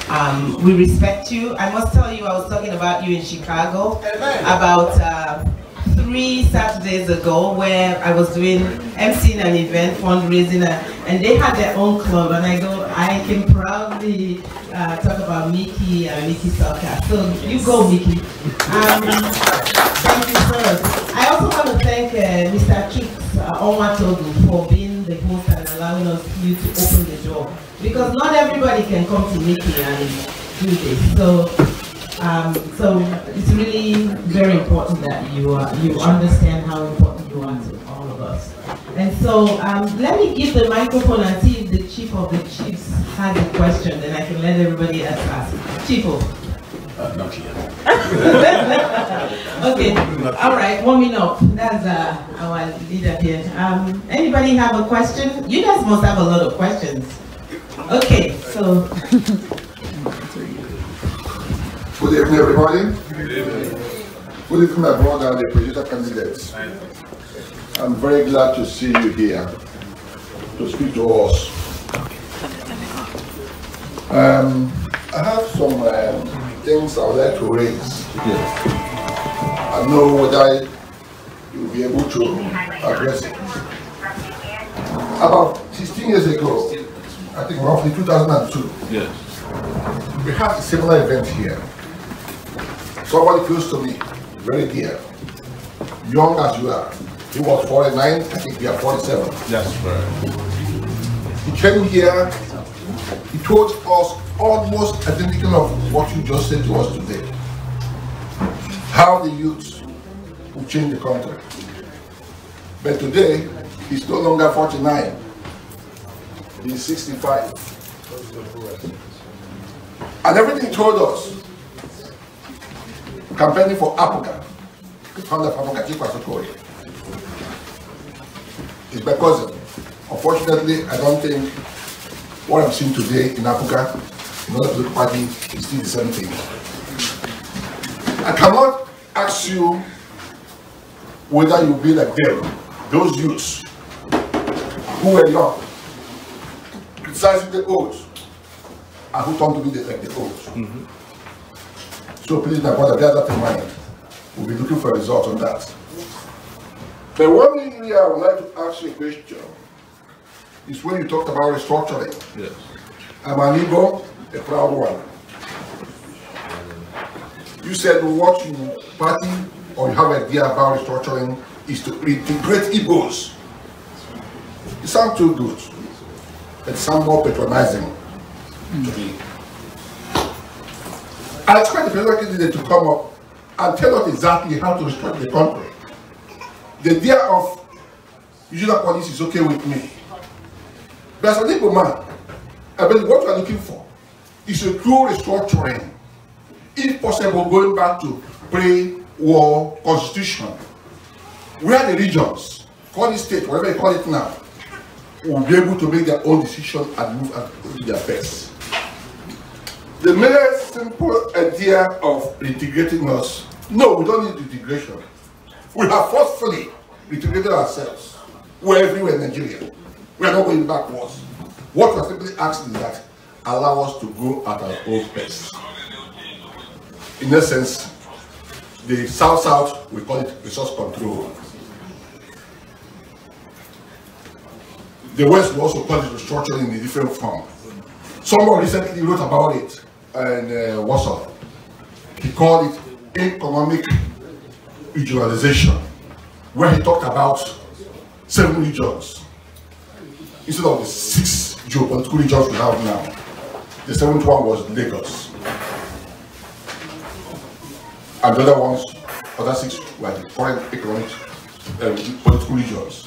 we respect you. I must tell you, I was talking about you in Chicago about 3 Saturdays ago, where I was emceeing an event, fundraising, and they had their own club, and I can proudly talk about Mickey and Mickey Soccer. So you go, Mickey. Thank you, sir. I also want to thank Mr. Chooks Onwatogu for being the host and allowing you to open the door, because not everybody can come to Mickey and do this. So it's really very important that you understand how important you are to all of us. And so let me give the microphone and see if the Chief of the Chiefs has a question, then I can let everybody else ask. Chief of. Not yet. Okay, all right, warming up. That's our leader here. Anybody have a question? You guys must have a lot of questions. Okay, so. Good evening, everybody. Good evening, my brother, the producer candidates. I'm very glad to see you here to speak to us. I have some things I would like to raise. I know whether you'll be able to address it. About 16 years ago, I think roughly 2002, we had a similar event here. Somebody close to me, very dear, young as you are. He was 49, I think we are 47. Yes, right. He came here, he told us almost identical of what you just said to us today. How the youth will change the country. But today, he's no longer 49, he's 65. And everything he told us, campaigning for Africa, the founder of Africa, Chief Sowore, is my cousin. Unfortunately, I don't think what I'm seeing today in Africa, in order to the party, is still the same thing. I cannot ask you whether you be like them, those youths who were young, criticizing the old, and who turned to be like the old. So please, my brother, bear that in mind. We'll be looking for results on that. The one area I would like to ask you a question is when you talked about restructuring. Yes. I'm an Igbo, a proud one. You said what you party or you have an idea about restructuring is to integrate Igbos. It sounds too good. It sounds more patronizing to me. I expect the president candidate to come up and tell us exactly how to restructure the country. The idea of usual policy is okay with me. But as an Igbo man, I believe what we are looking for is a true restructuring. If possible, going back to pre-war constitution, where the regions, call it state, whatever you call it now, will be able to make their own decision and move and do their best. The mere simple idea of integrating us, no, we don't need integration. We have forcefully integrated ourselves. We're everywhere in Nigeria. We are not going backwards. What we're simply asking is that allow us to grow at our own pace. In essence, the South-South, we call it resource control. The West will also call it restructuring in a different form. Someone recently wrote about it in Warsaw. He called it economic regionalization, where he talked about 7 regions. Instead of the 6 geopolitical regions we have now, the 7th one was Lagos. And the other 6 were the current economic political regions.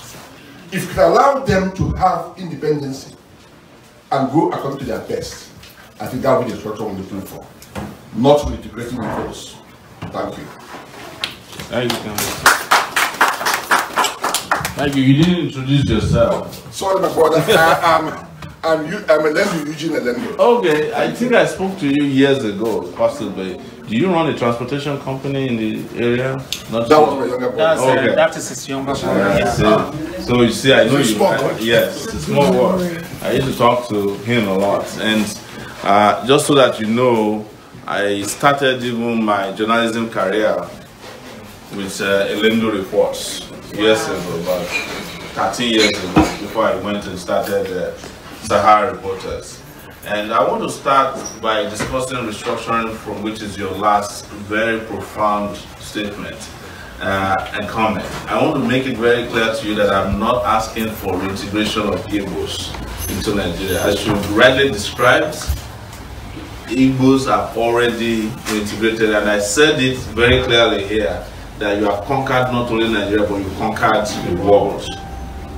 If we can allow them to have independence and go according to their best, I think that will be the structure we're looking for. Not with integrating votes. Thank you. Thank you. Thank you. You didn't introduce yourself. Sorry, my brother. I'm Elendu, Eugene Elendu. Okay, I think I spoke to you years ago, possibly. Do you run a transportation company in the area? Not that was my younger brother. That is his younger brother. Yes. So you see, I know you. Yes, it's a small world. I used to talk to him a lot, and just so that you know, I started even my journalism career with Elendu Reports years ago, about 13 years ago, before I went and started Sahara Reporters. And I want to start by discussing restructuring, from which is your last very profound statement and comment. I want to make it very clear to you that I'm not asking for reintegration of Igbos into Nigeria. As you rightly described, Igbos are already integrated, and I said it very clearly here, that you have conquered not only Nigeria, but you conquered the world.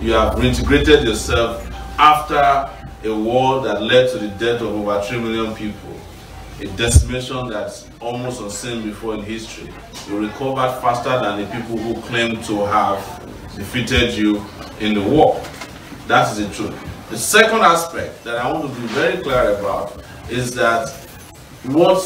You have reintegrated yourself after a war that led to the death of over 3 million people, a decimation that's almost unseen before in history. You recovered faster than the people who claim to have defeated you in the war. That is the truth. The second aspect that I want to be very clear about is that what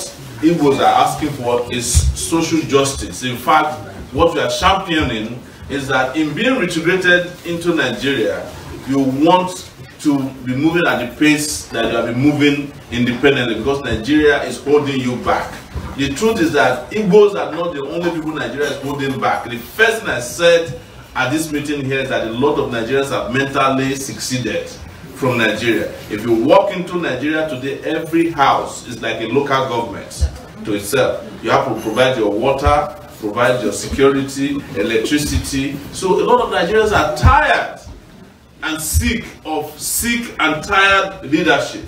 Igbos are asking for is social justice. In fact, what we are championing is that in being reintegrated into Nigeria, you want to be moving at the pace that you have been moving independently, because Nigeria is holding you back. The truth is that Igbos are not the only people Nigeria is holding back. The first thing I said at this meeting here is that a lot of Nigerians have mentally succeeded from Nigeria. If you walk into Nigeria today, every house is like a local government to itself. You have to provide your water, provide your security, electricity. So a lot of Nigerians are tired and sick and tired leadership.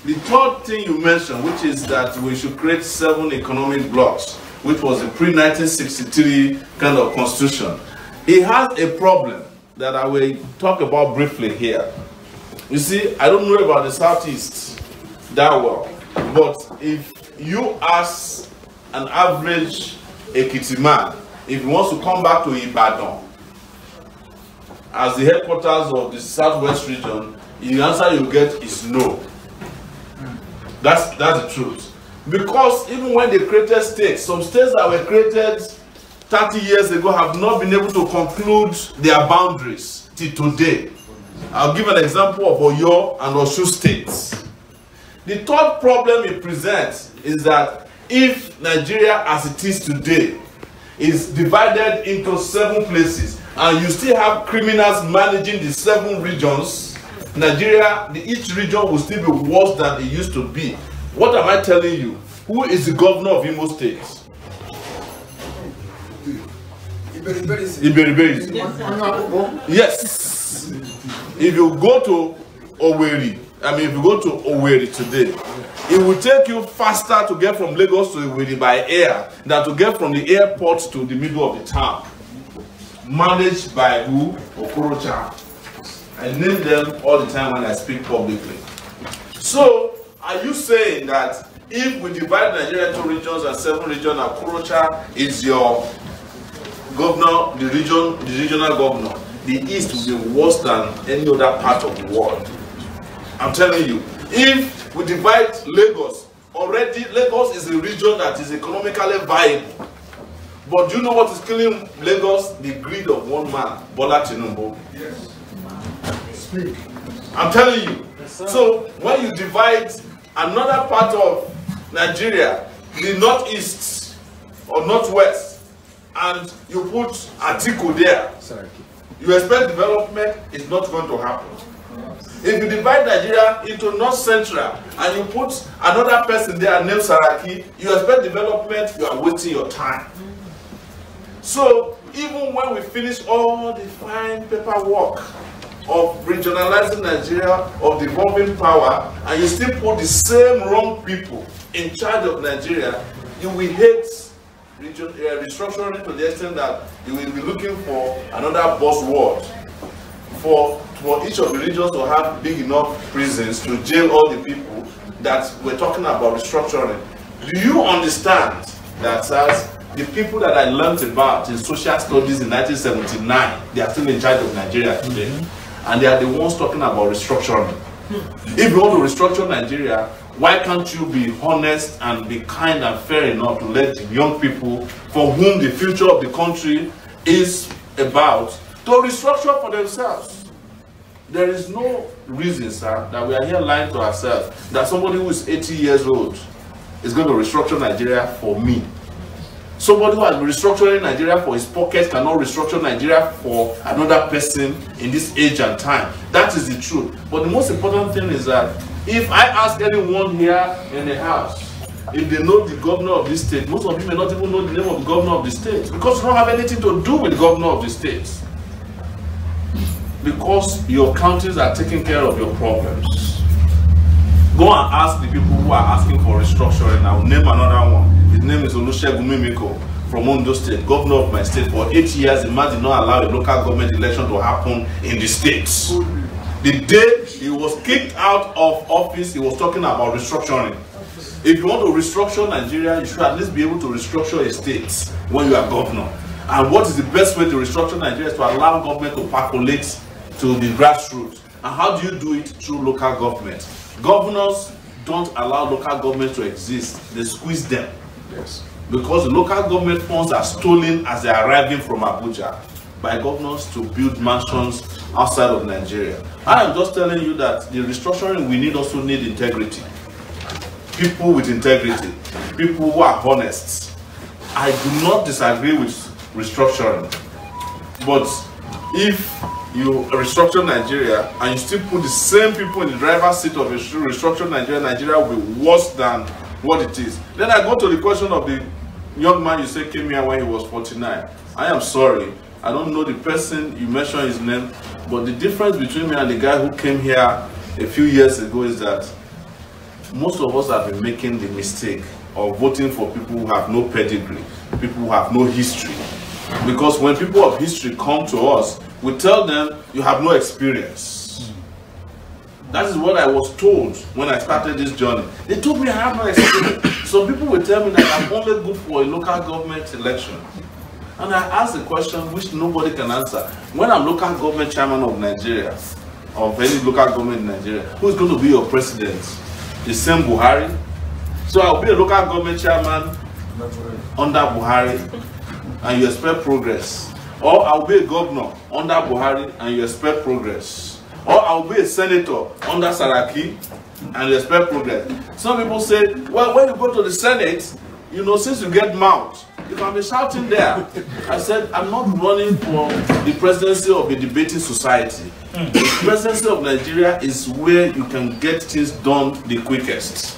The third thing you mentioned, which is that we should create 7 economic blocks, which was the pre-1963 kind of constitution. It has a problem that I will talk about briefly here. You see, I don't know about the Southeast that well, but if you ask an average Ekiti man if he wants to come back to Ibadan as the headquarters of the Southwest region, the answer you get is no. That's the truth. Because even when they created states, some states that were created 30 years ago have not been able to conclude their boundaries till today. I'll give an example of Oyo and Osun states. The third problem it presents is that if Nigeria as it is today is divided into 7 places, and you still have criminals managing the 7 regions, Nigeria, each region will still be worse than it used to be. What am I telling you? Who is the governor of Imo State? Iberi. Yes. If you go to Owerri, if you go to Owerri today, it will take you faster to get from Lagos to Owerri by air than to get from the airport to the middle of the town. Managed by who? Okorocha. I name them all the time when I speak publicly. So, are you saying that if we divide Nigeria into regions and 7 regions, and Okorocha is your governor, the regional governor, the East will be worse than any other part of the world? I'm telling you, if we divide Lagos, already Lagos is a region that is economically viable. But do you know what is killing Lagos? The greed of one man, Bola Tinubu. Yes. Speak. I'm telling you. So when you divide another part of Nigeria, the northeast or northwest, and you put Atiku there, you expect development, it's not going to happen. If you divide Nigeria into north central and you put another person there named Saraki, you expect development, you are wasting your time. So even when we finish all the fine paperwork of regionalizing Nigeria, of devolving power, and you still put the same wrong people in charge of Nigeria, you will hate restructuring to the extent that you will be looking for another buzzword for each of the regions to have big enough prisons to jail all the people that we're talking about restructuring. Do you understand that as the people that I learned about in social studies in 1979, they are still in charge of Nigeria today, and they are the ones talking about restructuring. If you want to restructure Nigeria, why can't you be honest and be kind and fair enough to let the young people for whom the future of the country is about to restructure for themselves? There is no reason, sir, that we are here lying to ourselves that somebody who is 80 years old is going to restructure Nigeria for me. Somebody who has been restructuring Nigeria for his pocket cannot restructure Nigeria for another person in this age and time. That is the truth. But the most important thing is that if I ask anyone here in the house if they know the governor of this state, most of you may not even know the name of the governor of the state, because you don't have anything to do with the governor of the state. Because your counties are taking care of your problems. Go and ask the people who are asking for restructuring. I will name another one. His name is Olusegun Mimiko from Ondo State, governor of my state. For 8 years, the man did not allow a local government election to happen in the state. The day he was kicked out of office, he was talking about restructuring. If you want to restructure Nigeria, you should at least be able to restructure a state when you are governor. And what is the best way to restructure Nigeria is to allow government to percolate to the grassroots. And how do you do it? Through local government. Governors don't allow local government to exist. They squeeze them. Yes. Because the local government funds are stolen as they are arriving from Abuja by governors to build mansions outside of Nigeria. I am just telling you that the restructuring we need also need integrity. People with integrity. People who are honest. I do not disagree with restructuring. But if you restructure Nigeria and you still put the same people in the driver's seat of a restructured Nigeria, Nigeria will be worse than what it is. Then I go to the question of the young man you say came here when he was 49. I am sorry, I don't know the person, you mentioned his name, but the difference between me and the guy who came here a few years ago is that most of us have been making the mistake of voting for people who have no pedigree, people who have no history. Because when people of history come to us, we tell them, you have no experience. That is what I was told when I started this journey. They told me I have no experience. Some people will tell me that I'm only good for a local government election. And I ask a question which nobody can answer. When I'm local government chairman of Nigeria, of any local government in Nigeria, who is going to be your president? The same Buhari? So I'll be a local government chairman under Buhari, and you expect progress. Or I'll be a governor under Buhari and you expect progress. Or I'll be a senator under Saraki and you expect progress. Some people say, well, when you go to the Senate, you know, since you get mouth, you can be shouting there. I said, I'm not running for the presidency of a debating society. The presidency of Nigeria is where you can get things done the quickest,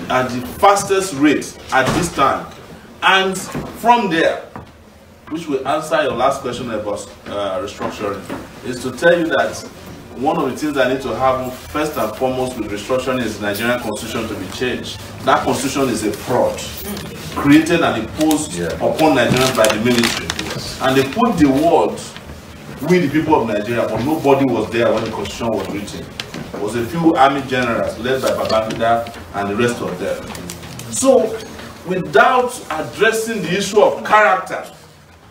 at the fastest rate at this time. And from there, which will answer your last question about restructuring, is to tell you that one of the things that need to happen first and foremost with restructuring is the Nigerian constitution to be changed. That constitution is a fraud created and imposed upon Nigerians by the military. And they put the word, we the people of Nigeria, but nobody was there when the constitution was written. There was a few army generals led by Babangida and the rest of them. So without addressing the issue of character,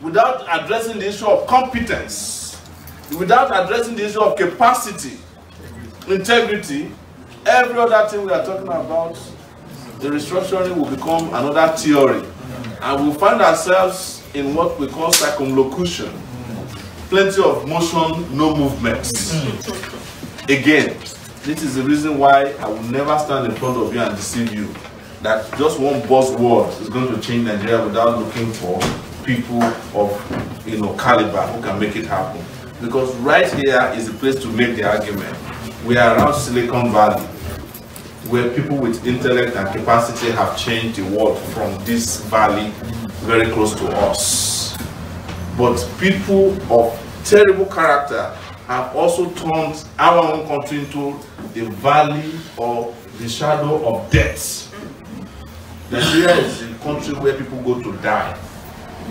without addressing the issue of competence, without addressing the issue of capacity, integrity, every other thing we are talking about, the restructuring will become another theory. And we'll find ourselves in what we call circumlocution. Plenty of motion, no movement. Again, this is the reason why I will never stand in front of you and deceive you that just one buzzword is going to change Nigeria without looking for people of caliber who can make it happen. Because right here is the place to make the argument. We are around Silicon Valley, where people with intellect and capacity have changed the world from this valley very close to us. But people of terrible character have also turned our own country into the valley or the shadow of death. Nigeria is a country where people go to die.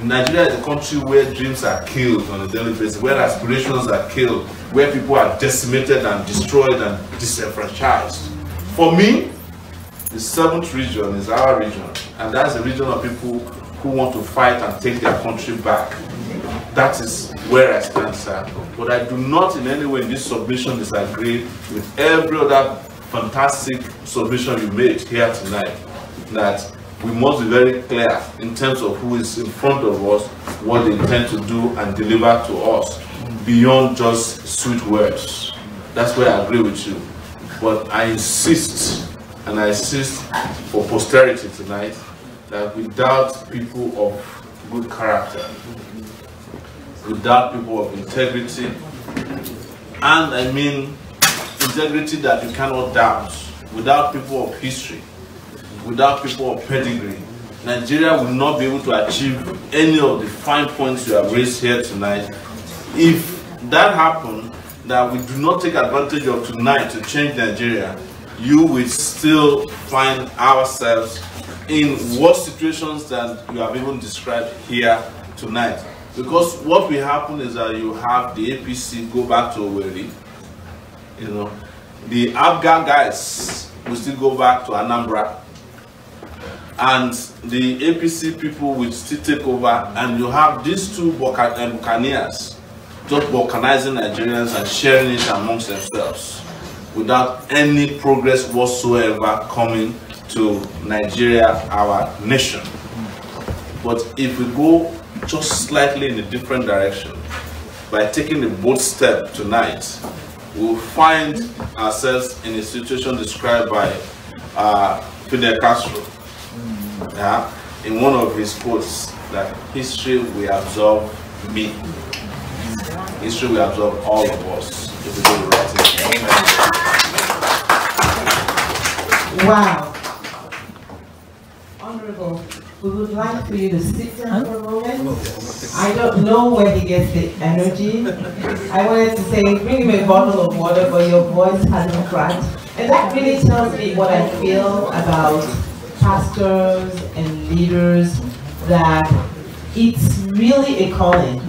Nigeria is a country where dreams are killed on a daily basis, where aspirations are killed, where people are decimated and destroyed and disenfranchised. For me, the 7th region is our region, and that's a region of people who want to fight and take their country back. That is where I stand, sir. But I do not in any way in this submission disagree with every other fantastic submission you made here tonight, that we must be very clear in terms of who is in front of us, what they intend to do and deliver to us, beyond just sweet words. That's where I agree with you. But I insist, and I insist for posterity tonight, that without people of good character, without people of integrity, and I mean integrity that you cannot doubt, without people of history, without people of pedigree, Nigeria will not be able to achieve any of the fine points you have raised here tonight. If that happens, that we do not take advantage of tonight to change Nigeria, you will still find ourselves in worse situations than you have even described here tonight. Because what will happen is that you have the APC go back to Owerri, you know, the Abga guys will still go back to Anambra, and the APC people will still take over, and you have these two buccaneers just balkanizing Nigerians and sharing it amongst themselves without any progress whatsoever coming to Nigeria, our nation. But if we go just slightly in a different direction, by taking a bold step tonight, we'll find ourselves in a situation described by Fidel Castro, in one of his quotes, that history will absorb me. History will absorb all of us if we do the right thing. Wow. Honorable, we would like for you to sit down for a moment. I don't know where he gets the energy. I wanted to say, bring him a bottle of water, but your voice hasn't cracked. And that really tells me what I feel about pastors and leaders, that it's really a calling.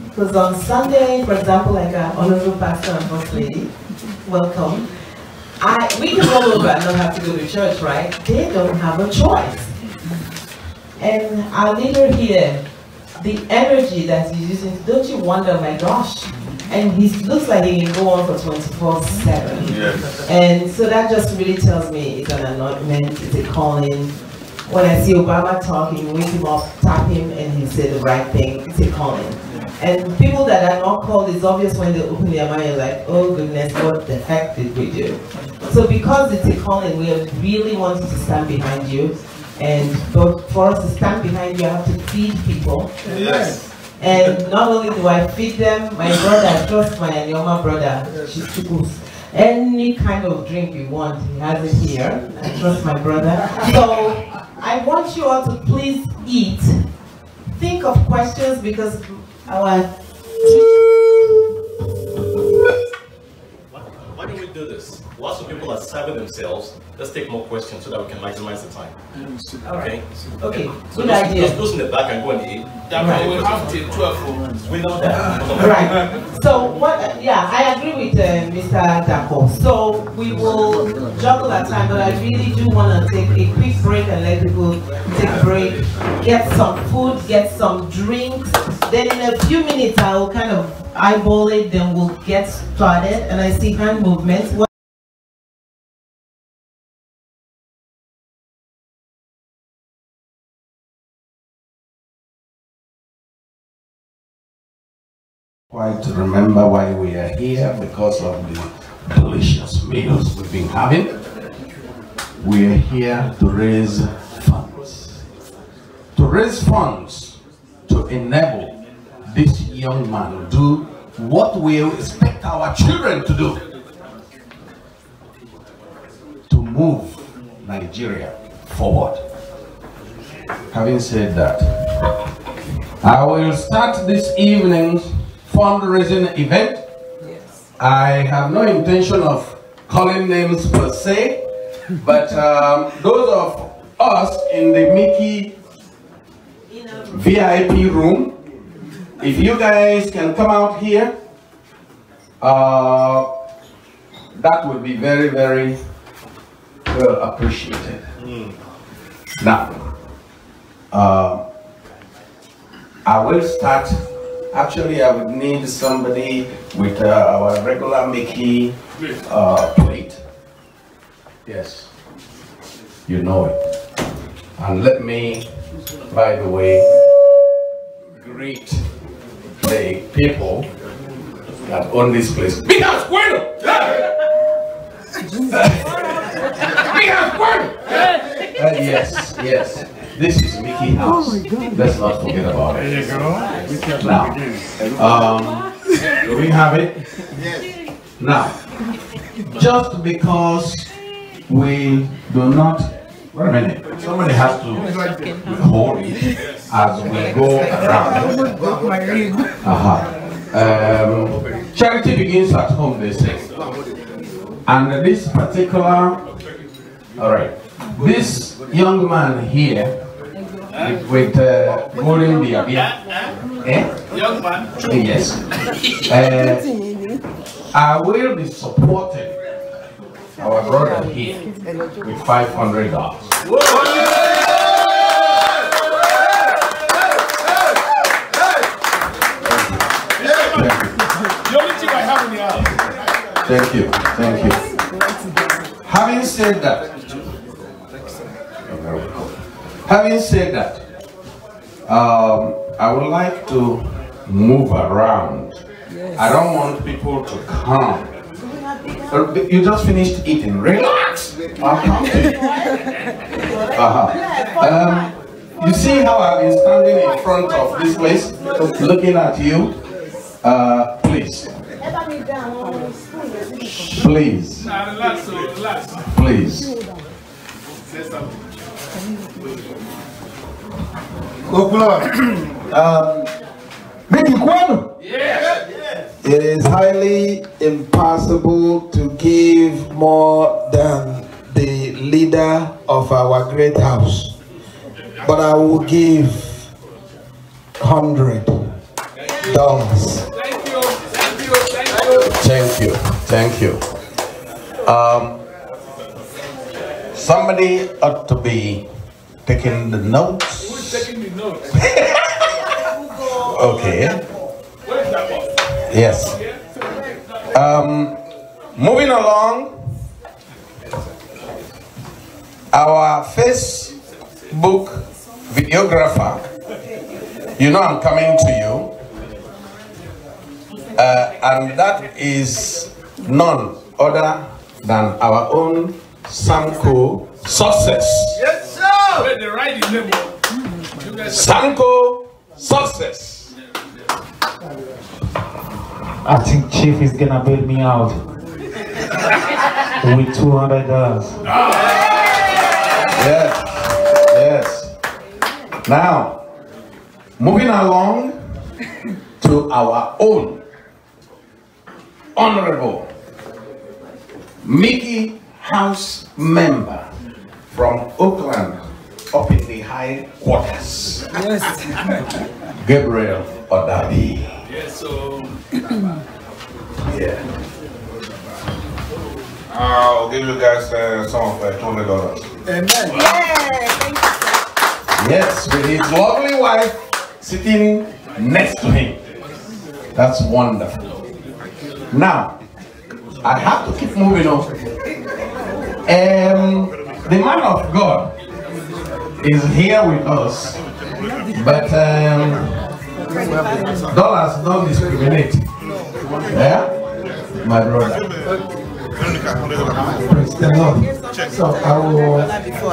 Because on Sunday, for example, like our honorable pastor and first lady, welcome. We can roll over and not have to go to church, right? They don't have a choice. And our leader here, the energy that he's using, don't you wonder, my gosh. And he looks like he can go on for 24/7. Yes. And so that just really tells me it's an anointment, it's a calling. When I see Obama talking, wake him up, tap him, and he said the right thing, it's a calling. And people that are not called, it's obvious when they open their mind, you're like, oh goodness, what the heck did we do? So because it's a calling, we really want to stand behind you. But for us to stand behind you, I have to feed people. Yes. And not only do I feed them, my brother, I trust my Anyoma brother, she's any kind of drink you want, he has it here. I trust my brother. So I want you all to please eat. Think of questions, because our... Why don't we do this? Lots of people are serving themselves. Let's take more questions so that we can maximize the time. Okay. Okay. Okay. So Good idea. those in the back and go and eat. Right. We'll have till 12. We know that. Right. So what? Yeah, I agree with Mr. Dako. So we will juggle our time, but I really do want to take a quick break and let people take a break, get some food, get some drinks. Then in a few minutes, I will kind of eyeball it. Then we'll get started. And I see hand movements. Quite remember why we are here, because of the delicious meals we've been having. We are here to raise funds. To raise funds to enable this young man to do what we expect our children to do. To move Nigeria forward. Having said that, I will start this evening's fundraising event. Yes. I have no intention of calling names per se, but those of us in the Mickey VIP room, if you guys can come out here, that would be very, very well appreciated. Now, I will start. Actually, I would need somebody with our regular Mickey plate. Yes, you know it. And let me, by the way, greet the people that own this place. Big house, bueno! Big house, bueno! Yes, yes. This is Mickey House. Let's not forget about it. There you go. Now, do we have it? Yes. Now, just because we do not, wait a minute, somebody has to hold it as we go around. Charity begins at home, they say. And this particular, all right, this young man here, with golden beard. Young man. Yes. I will be supporting our brother here with $500. The only thing I have in the house. Thank you. Thank you. Having said that, I would like to move around. Yes. I don't want people to come. You just finished eating. Relax. I'll come to you. You see how I've been standing in front of this place, looking at you? Please. Please. Please. It is highly impossible to give more than the leader of our great house, but I will give $100. Thank you. Somebody ought to be taking the notes. Who's taking the notes? Okay. Where's that one? Yes. Moving along, our Facebook videographer, you know I'm coming to you, and that is none other than our own Sanko Success. Yes, sir. Wait, the right is name. Sanko Success. I think Chief is gonna bail me out with $200. Yes. Now, moving along to our own honorable Mickey House member from Oakland, up in the high quarters. Yes. Gabriel Odabi. Yes, so yeah. I'll give you guys some of $200. Amen. Yes, with his lovely wife sitting next to him. That's wonderful. Now, I have to keep moving on. The man of God is here with us, but dollars don't discriminate. Yeah, my brother. Praise the Lord. So I will. I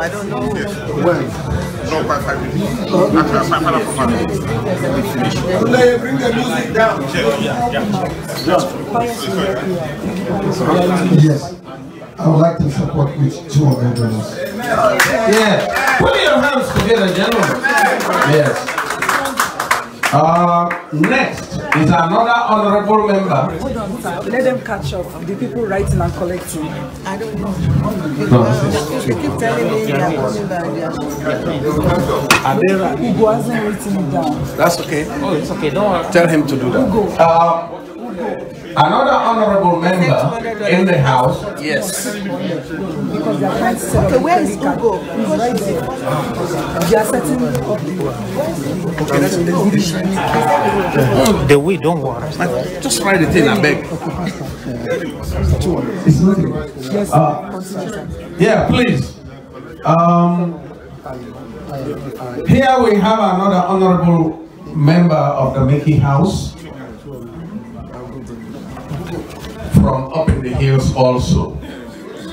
don't know. Well, Bring the music down. yes, I would like to support with $200. Yeah, put your hands together, gentlemen. Yes. Next is another honorable member. Hold on, sir. Let them catch up. The people writing and collecting. I don't know. They keep telling me they are coming back. Ugo hasn't written it down. That's okay. Oh, it's okay. Don't worry. Tell him to do that. Another honorable member in the house. Yes. Because they are trying to set up. Okay, where is Ugo? He's right there. They are setting up the way, don't worry. Just write it in and beg. It's nothing. Yes. Yeah, please. Here we have another honorable member of the Mickey House from up in the hills also.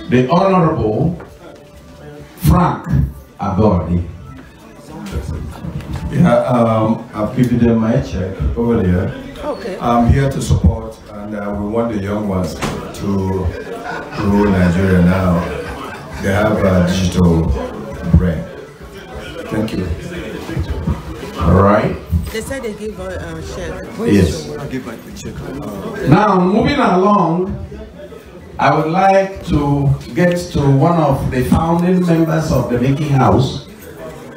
The Honorable Frank Agordi. Yeah, I've given them my check over there. Okay. I'm here to support, and we want the young ones to rule Nigeria now. They have a digital brain. Thank you. All right. They said they give a check. Yes. I'll give back the check. Now, moving along, I would like to get to one of the founding members of the Mickey House,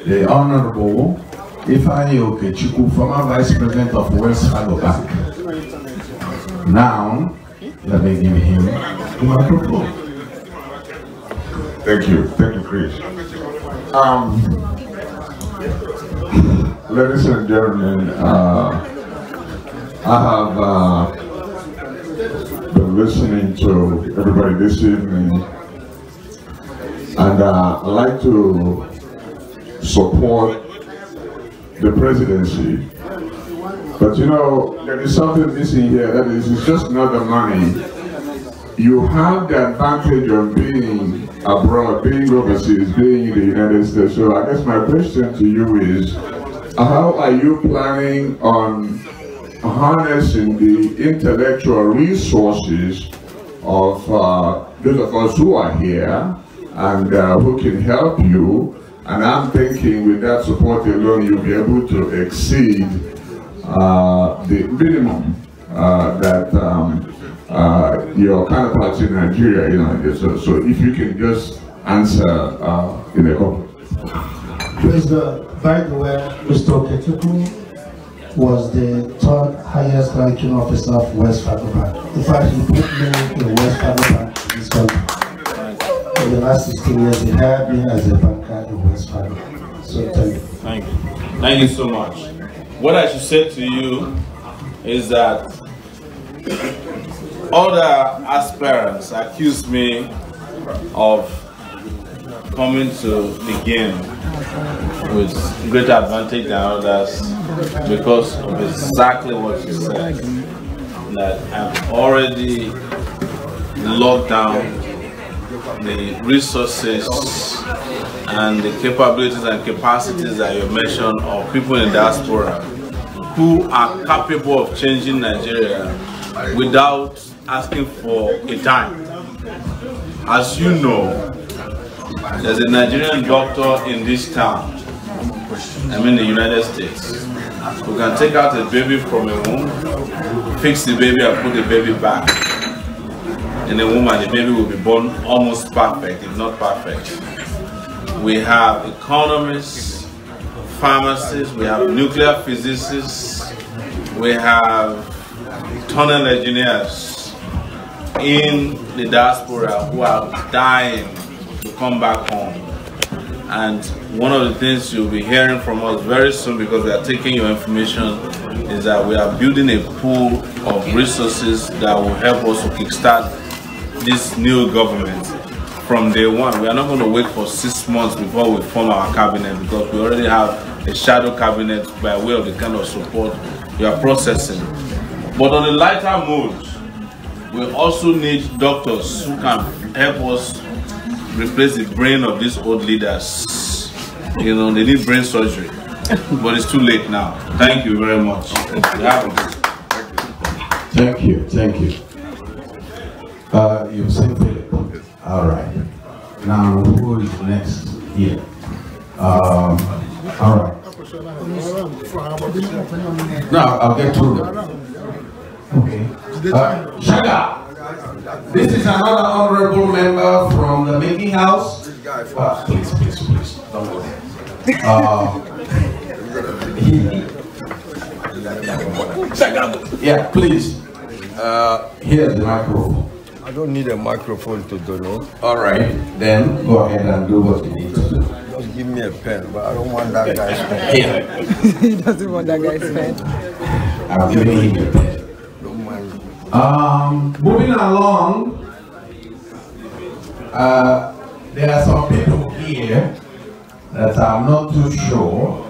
the Honorable Ifeanyi Okechukwu, former Vice President of Wells Fargo Bank. Now, let me give him the microphone. Thank you, Chris. Ladies and gentlemen, I have been listening to everybody this evening, and I'd like to support the presidency. But you know, there is something missing here. That is, it's just not the money. You have the advantage of being abroad, being overseas, being in the United States. So I guess my question to you is, how are you planning on harnessing the intellectual resources of those of us who are here and who can help you? And I'm thinking with that support alone, you'll be able to exceed the minimum that your counterparts in Nigeria, you know. So if you can just answer in a couple. Please, by the way, Mr. Okechukwu was the third highest ranking officer of West Fargo Bank. In fact, he put me in West Fargo Bank in this country. In the last 16 years, he hired me as a banker in West Fargo. So thank you. Thank you. Thank you so much. What I should say to you is that other aspirants accuse me of coming to the game with greater advantage than others because of exactly what you said. That I've already locked down the resources and the capabilities and capacities that you mentioned of people in diaspora who are capable of changing Nigeria without asking for a dime. As you know, there's a Nigerian doctor in this town, the United States, who can take out a baby from a womb, fix the baby and put the baby back in the womb, and the baby will be born almost perfect, if not perfect. We have economists, pharmacists, we have nuclear physicists, we have tunnel engineers in the diaspora who are dying to come back home. And one of the things you'll be hearing from us very soon, because we are taking your information, is that we are building a pool of resources that will help us to kickstart this new government from day one. We are not going to wait for 6 months before we form our cabinet, because we already have a shadow cabinet by way of the kind of support we are processing. But on the lighter mood, we also need doctors who can help us replace the brain of these old leaders. You know, they need brain surgery, but it's too late now. Thank you very much. Thank you, thank you. You say Philip. All right. Now, who is next here? All right. No, I'll get through them. Okay. Shaga, this is another honorable member from the Making House. Please, don't go there. Yeah, please. Here's the microphone. I don't need a microphone to donate. All right, then go ahead and do what you need to do. Just give me a pen, but I don't want that guy's pen. Here. He doesn't want that guy's pen. I'm giving him a pen. Moving along, there are some people here that I'm not too sure.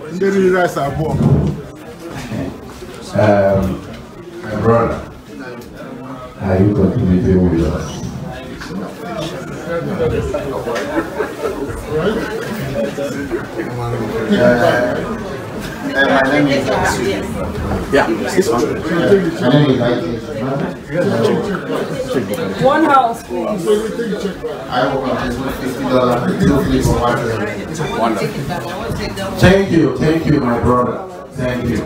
My brother, are you contributing with us? My name is yeah, this one. My name is One house, please. I will contribute $50 for Wonderful. Thank you, my brother. Thank you.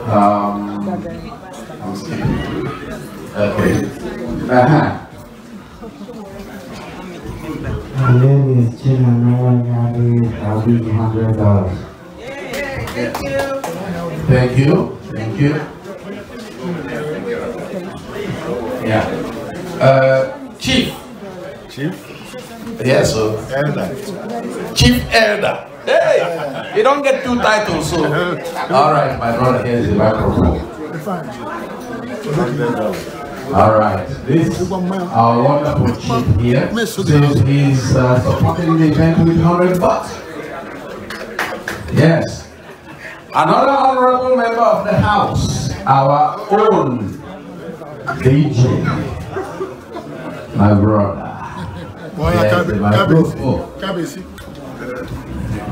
I'm skipping. Okay. My name is Chinamaya. I'll be $100. Thank you. Yeah. Chief. Yes, sir. Elder. Chief Elder. Hey, you don't get two titles, so. All right, my brother, here's the microphone. All right, this our wonderful chief here says he's supporting the event with $100. Yes. Another honorable member of the house, our own DJ, my brother. Yes, the microphone.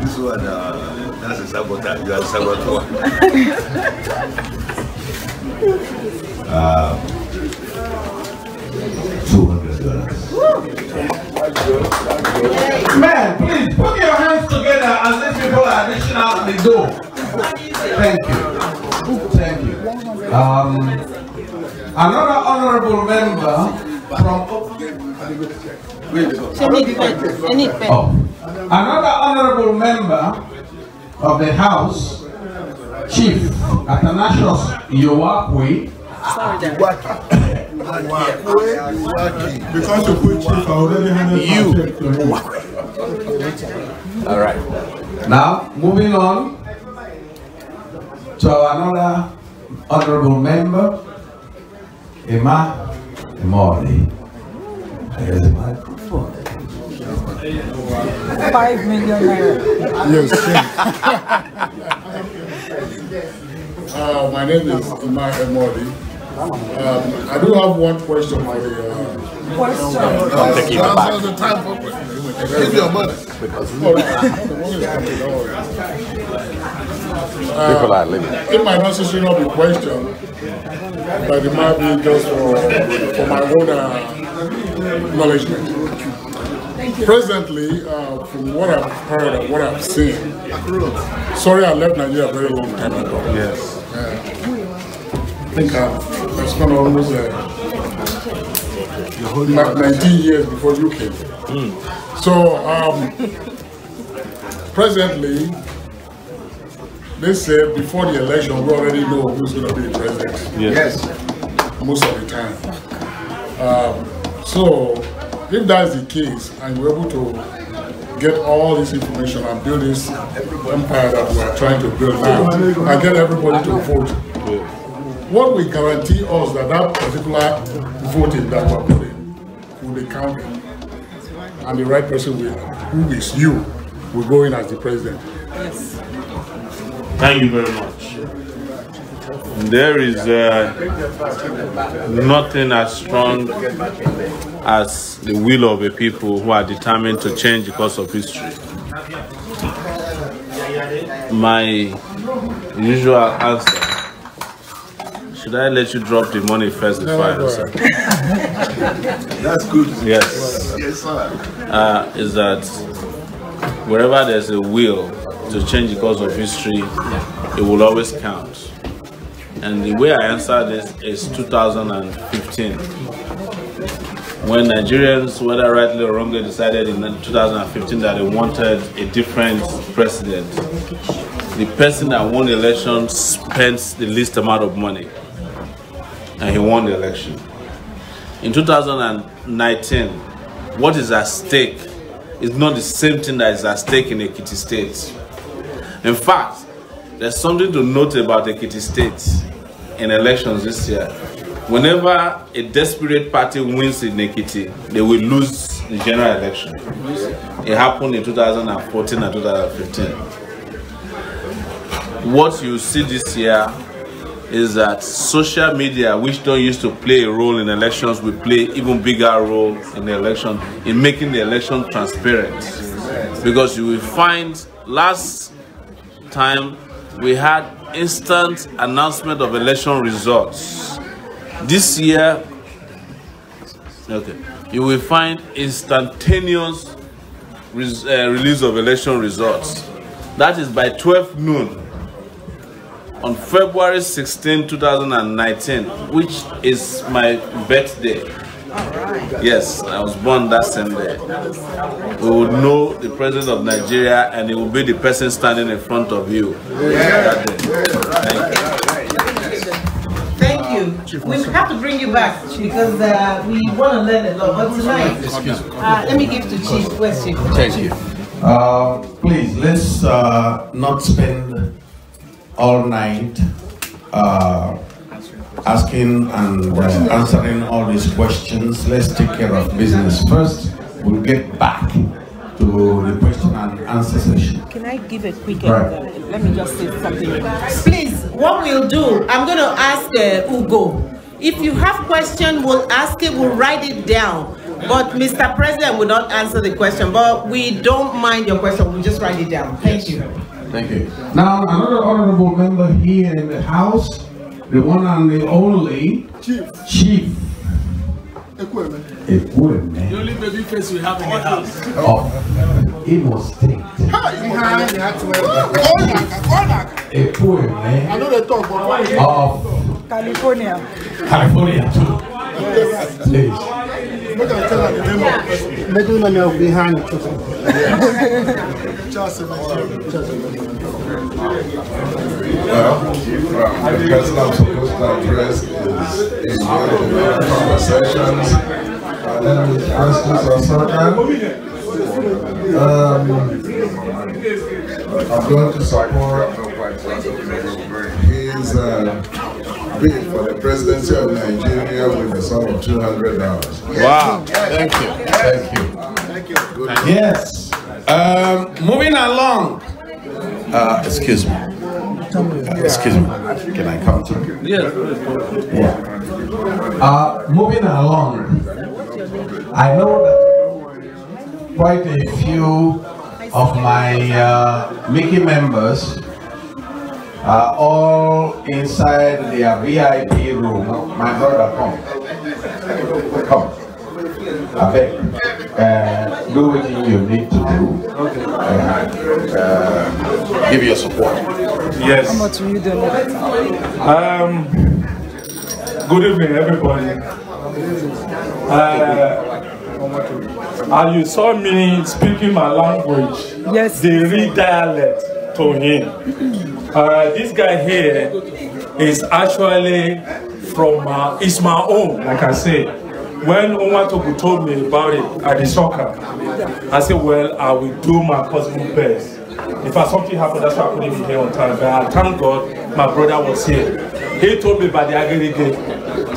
This one, that's a saboteur. You are a saboteur. $200. Man, please put your hands together as these people are reaching out the door. Thank you. Another honorable member from another honorable member of the House, Chief Athanasius Yowakwe. Because you put chief, I already handed you. All right. Now, moving on to another honorable member, Emma Emori. Here's the microphone. 5 million naira. Yes. My name is Emma Emori. I do have one question for the the time for give your money. People are living. It might not necessarily not be question, but it might be just for my own acknowledgement. Presently, from what I've heard and what I've seen, sorry I left Nigeria a very long time ago. Yes. I think I spent almost 19 years before you came. So, presently, they said before the election, we already know who's going to be the president. Yes. Most of the time. So, if that's the case, and we're able to get all this information and build this empire that we're trying to build now, and get everybody to vote, what will guarantee us that that particular voting that we're putting will be counted, and the right person who is you will go in as the president? Yes. Thank you very much. There is nothing as strong as the will of a people who are determined to change the course of history. My usual answer, should I let you drop the money first before I answer? That's good. Yes. Yes, sir. Is that wherever there's a will, to change the course of history, it will always count. And the way I answer this is 2015. When Nigerians, whether rightly or wrongly, decided in 2015 that they wanted a different president, the person that won the election spent the least amount of money, and he won the election. In 2019, what is at stake is not the same thing that is at stake in Ekiti State. In fact, there's something to note about Ekiti State in elections this year. Whenever a desperate party wins in Ekiti, they will lose the general election. It happened in 2014 and 2015. What you see this year is that social media, which don't used to play a role in elections, will play even bigger role in the election, in making the election transparent. Because you will find last time we had instant announcement of election results. This year, you will find instantaneous release of election results. That is by 12 noon on February 16, 2019, which is my birthday. Yes, I was born that same day. We will know the president of Nigeria, and it will be the person standing in front of you that day. Thank you. We have to bring you back because we want to learn a lot. But tonight, let me give to Chief. Where's Chief? Thank you. Please, let's not spend all night asking and answering all these questions. Let's take care of business first. We'll get back to the question and answer session. Can I give a quick let me just say something. Please, what we'll do, I'm going to ask Ugo. If you have question, we'll ask it, we'll write it down. But Mr. President will not answer the question, but we don't mind your question, we'll just write it down. Thank you. Thank you. Now, another honorable member here in the House, the one and the only Chief Ekweme. The only baby face we have in the house. Of Imo State. Ekweme. I know they talk, but of California. California too. Please. Well, the person I'm supposed to address is in conversations. Let me ask this a second. I'm going to support his bid for the presidency of Nigeria with a sum of $200. Wow. Thank you. Thank you. Thank you. Yes. Moving along. Excuse me. Excuse me. Can I come to you? Yes. Yeah. Moving along. I know that quite a few of my Mickey members are all inside their VIP room. My brother, come. Come. I beg. Do what you need to do. Give your support. Yes. How much will you donate? Good evening, everybody. And you saw me speaking my language, yes, the redialect to him. This guy here is actually from it's my own, like I say. When Omatoku told me about it at the soccer, I said, well, I will do my possible best. If something happened, that's why I couldn't be here on time. But I thank God my brother was here. He told me about the aggregate.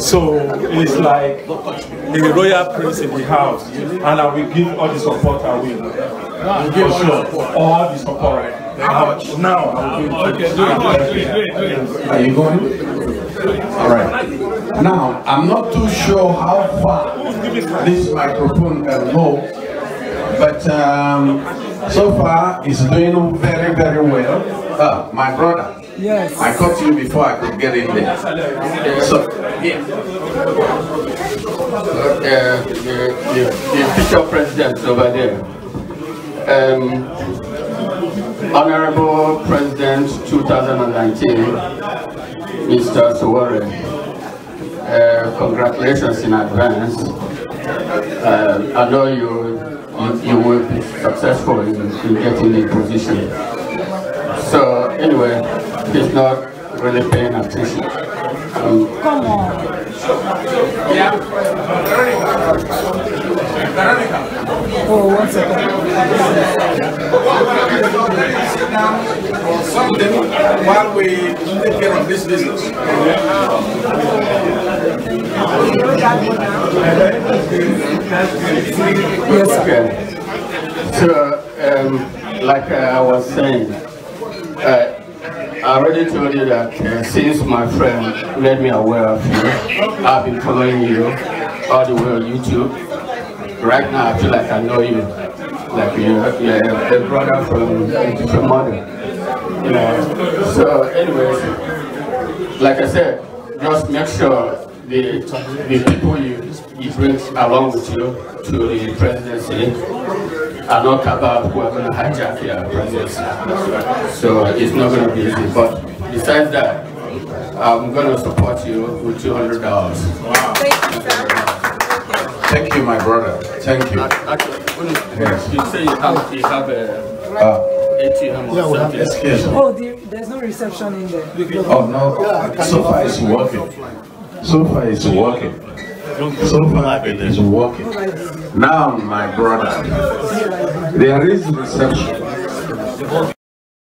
So it's like the royal prince in the house. And I will give all the support I will. For sure. All the support. Now I will give. Are you going? All right. Now, I'm not too sure how far this microphone can go, but so far it's doing very, very well. My brother. Yes. I caught you before I could get in there. So, yeah. The future president over there. Honorable President 2019, Mr. Sowore, congratulations in advance. I know you will be successful in getting the position. So anyway, he's not really paying attention. Come on. Yeah. Oh, 1 second. Something while we take care of this business. Yes, okay. So, like I was saying, I already told you that since my friend made me aware of you, I've been following you all the way on YouTube. Right now, I feel like I know you, like you're a brother from a mother. You know. So, anyways, like I said, just make sure the people you bring along with you to the presidency are not about who are going to hijack your presidency. So it's not going to be easy. But besides that, I'm going to support you with $200. Wow. Thank you, my brother. Thank you. Yes. You say you have ATM or something. Oh, there's no reception in there. Oh, no. So far it's working. So far it's working. So far it is working. Now, my brother, there is reception.